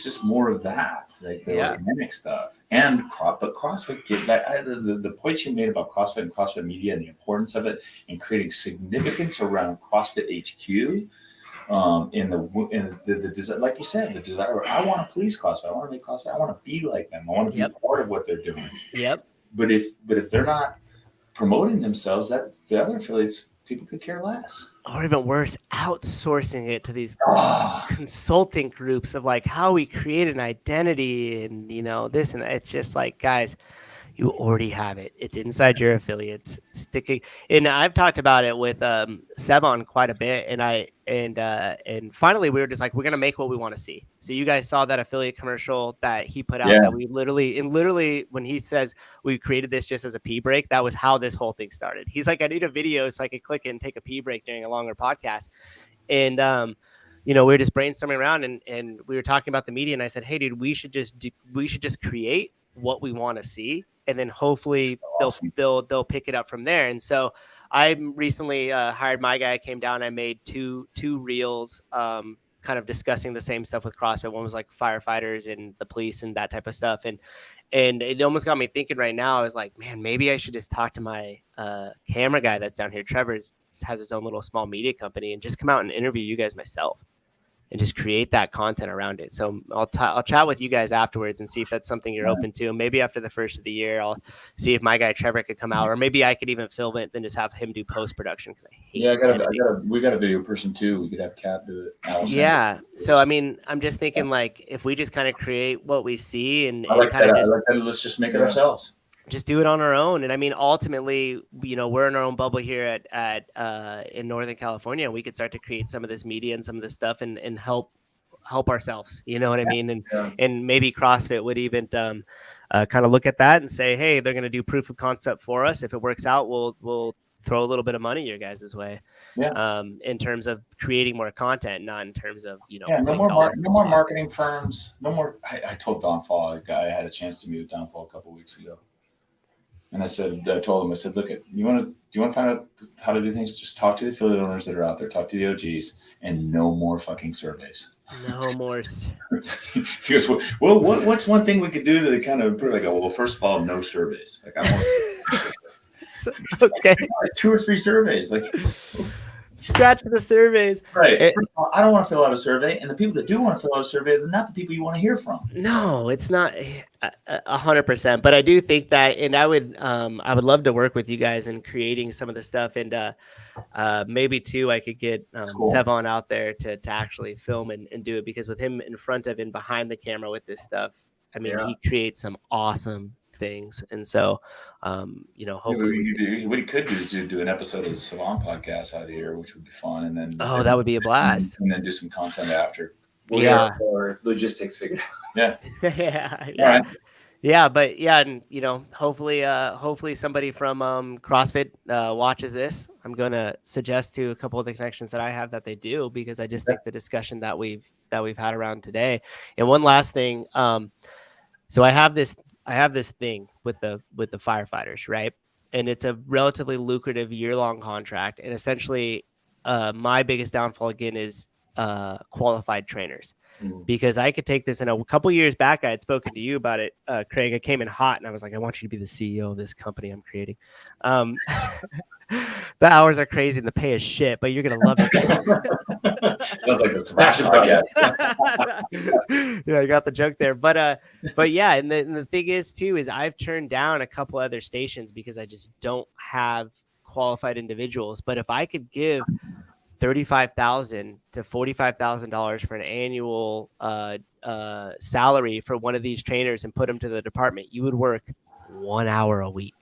just more of that, like the organic stuff. But CrossFit, the points you made about CrossFit and CrossFit media and the importance of it and creating significance around CrossFit HQ, in the desire, like you said, the desire. I want to please CrossFit. I want to make CrossFit. I want to be like them. I want to be part of what they're doing. Yep. But if they're not promoting themselves, that the other affiliates, people could care less. Or even worse, outsourcing it to these consulting groups of like how we create an identity and this and that. It's just like, guys, you already have it. It's inside your affiliates. Sticking, and I've talked about it with Sevon quite a bit. And finally we were just like, we're gonna make what we want to see. So you guys saw that affiliate commercial that he put out that we literally when he says we created this just as a pee break, that was how this whole thing started. He's like, I need a video so I could click it and take a pee break during a longer podcast. And we were just brainstorming around and we were talking about the media, and I said, hey dude, we should just create what we want to see, and then hopefully they'll pick it up from there. And so I recently hired my guy, came down, I made two reels kind of discussing the same stuff with CrossFit. One was like firefighters and the police and that type of stuff. And it almost got me thinking right now. I was like, man, maybe I should just talk to my camera guy that's down here. Trevor has his own little small media company, and just come out and interview you guys myself. and just create that content around it. So I'll chat with you guys afterwards and see if that's something you're open to. Maybe after the first of the year, I'll see if my guy Trevor could come out, or maybe I could even film it, then just have him do post production because I hate. We got a video person too. We could have Cap do it. Allison. Yeah. So I mean, I'm just thinking like if we just kind of create what we see and I like kind of that. just I like that. Let's just make it ourselves. Just do it on our own. And I mean, ultimately, you know, we're in our own bubble here at in Northern California, and we could start to create some of this media and some of this stuff and help ourselves. You know what I mean? And maybe CrossFit would even kind of look at that and say, hey, they're going to do proof of concept for us. If it works out, we'll throw a little bit of money your guys' way. Yeah. In terms of creating more content, not in terms of, you know, no more marketing firms. No more. I told Don Fall, I had a chance to meet with Don Fall a couple of weeks ago. And I told him, look, do you want to find out how to do things? Just talk to the affiliate owners that are out there, talk to the OGs, and no more fucking surveys. No more. He goes, well, what's one thing we could do to kind of improve? I go, well, first of all, no surveys. Like I want okay. 2 or 3 surveys. Like scratch the surveys. Right. I don't want to fill out a survey, and the people that do want to fill out a survey are not the people you want to hear from. No, it's not 100%. But I do think that, and I would love to work with you guys in creating some of the stuff, and maybe too, I could get cool. Sevon out there to actually film and do it, because with him in front of and behind the camera with this stuff, I mean, he creates some awesome things. And so, you know, hopefully what he could do is do an episode of the Salon podcast out here, which would be fun. And then, that would be a blast. And then do some content after. Or logistics figured out. Yeah. All right. Yeah, but and you know, hopefully somebody from CrossFit watches this. I'm gonna suggest to a couple of the connections that I have that they do, because I just think the discussion that we've had around today. And one last thing, so I have this thing with the firefighters, right? And it's a relatively lucrative year-long contract. And essentially, my biggest downfall again is qualified trainers. Because I could take this, in a couple years back, I had spoken to you about it, Craig. I came in hot and I was like, I want you to be the CEO of this company I'm creating. The hours are crazy and the pay is shit, but you're going to love it. Sounds like a smash podcast. Yeah, I got the joke there. But yeah, and the thing is too, is I've turned down a couple other stations because I just don't have qualified individuals. But if I could give $35,000 to $45,000 for an annual salary for one of these trainers and put them to the department, you would work 1 hour a week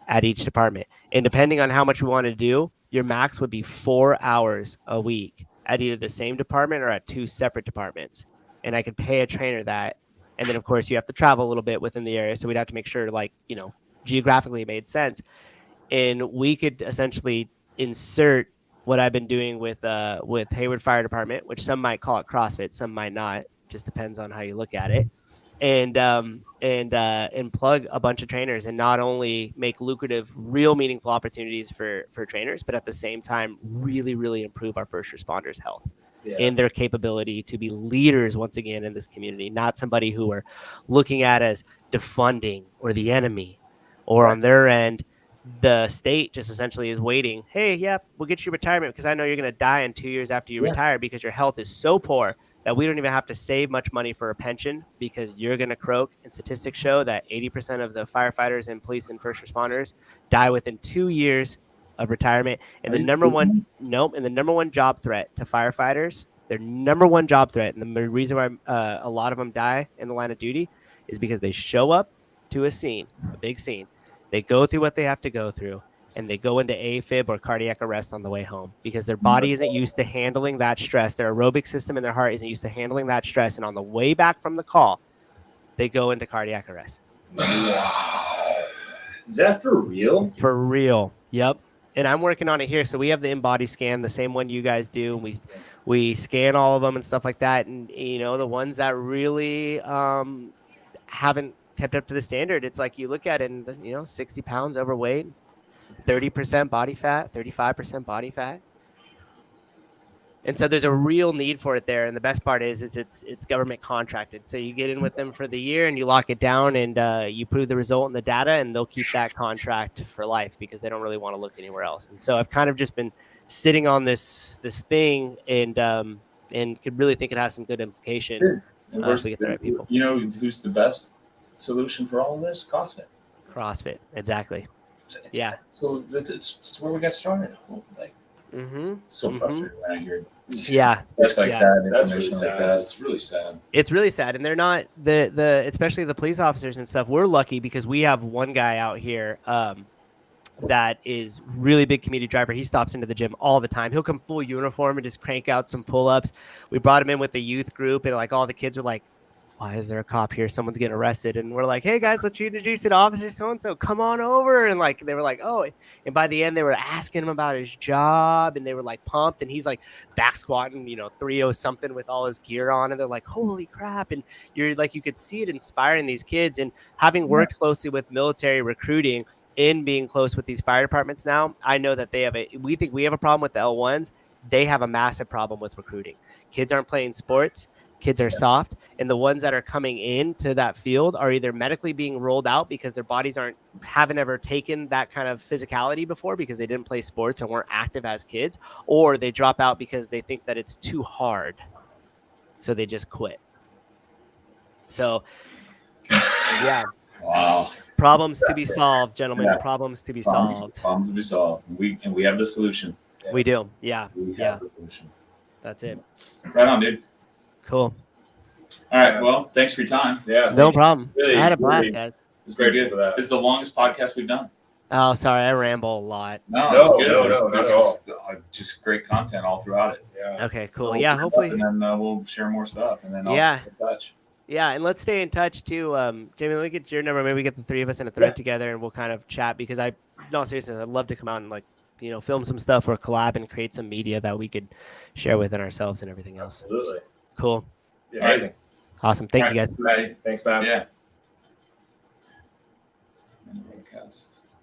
at each department. And depending on how much we want to do, your max would be 4 hours a week at either the same department or at 2 separate departments. And I could pay a trainer that. And then, of course, you have to travel a little bit within the area. So we'd have to make sure, like, you know, geographically it made sense. And we could essentially insert what I've been doing with Hayward Fire Department, which some might call it CrossFit, some might not. Just depends on how you look at it. And plug a bunch of trainers, and not only make lucrative, real meaningful opportunities for trainers, but at the same time, really, really improve our first responders' health and their capability to be leaders once again in this community, not somebody who are looking at as defunding or the enemy, or on their end, the state just essentially is waiting. Hey, we'll get you retirement because I know you're going to die in 2 years after you retire because your health is so poor that we don't even have to save much money for a pension because you're going to croak. And statistics show that 80% of the firefighters and police and first responders die within 2 years of retirement. And the number one job threat to firefighters, their number one job threat, and the reason why a lot of them die in the line of duty is because they show up to a scene, a big scene. They go through what they have to go through, and they go into AFib or cardiac arrest on the way home because their body isn't used to handling that stress. Their aerobic system in their heart isn't used to handling that stress. And on the way back from the call, they go into cardiac arrest. Wow. Is that for real? For real. Yep. And I'm working on it here. So we have the in-body scan, the same one you guys do. And we scan all of them and stuff like that. And, you know, the ones that really haven't kept up to the standard, it's like you look at it and, you know, 60 pounds overweight, 30% body fat, 35% body fat. And so there's a real need for it there. And the best part is it's government contracted. So you get in with them for the year and you lock it down, and you prove the result in the data, and they'll keep that contract for life because they don't really want to look anywhere else. And so I've kind of just been sitting on this thing, and and really think it has some good implication. Dude, and if we get the right people. You know who's the best solution for all of this? CrossFit, exactly. Yeah. So it's where we got started. Like, so frustrated when I hear yeah stuff like that, That's information really like sad. that. It's really sad. It's really sad, and they're not the especially the police officers and stuff. We're lucky because we have one guy out here that is really big community driver. He stops into the gym all the time. He'll come full uniform and just crank out some pull-ups. We brought him in with the youth group, and like all the kids are like, why is there a cop here? Someone's getting arrested. And we're like, hey guys, let's introduce you to Officer so-and-so. Come on over. And like, they were like, oh, and by the end they were asking him about his job, and they were like pumped, and he's like back squatting, 3-0 something with all his gear on. And they're like, holy crap. And you're like, you could see it inspiring these kids. And having worked closely with military recruiting and being close with these fire departments now, I know that we think we have a problem with the L1s. They have a massive problem with recruiting. Kids aren't playing sports. Kids are soft, and the ones that are coming into that field are either medically being rolled out because their bodies haven't ever taken that kind of physicality before because they didn't play sports and weren't active as kids, or they drop out because they think that it's too hard, so they just quit. So, yeah. Wow. Problems to be solved, gentlemen. Yeah. Problems to be solved. Problems to be solved. We have the solution. Yeah. We do. Yeah. We have the solution. That's it. Right on, dude. Cool. All right. Well, thanks for your time. Yeah. No problem. Really, I had a blast, guys. It's very good. This is the longest podcast we've done. Oh, sorry. I ramble a lot. No, this is just great content all throughout it. Yeah. Okay, cool. Yeah, hopefully. And then we'll share more stuff. And then also stay in touch. Yeah, and let's stay in touch too. Jamie, let me get your number. Maybe we get the three of us in a thread together and we'll kind of chat, because no, seriously, I'd love to come out and film some stuff or collab and create some media that we coid share within ourselves and everything else. Absolutely. Cool. Yeah, amazing. Awesome. Thank you guys. Ready. Thanks, man. Yeah.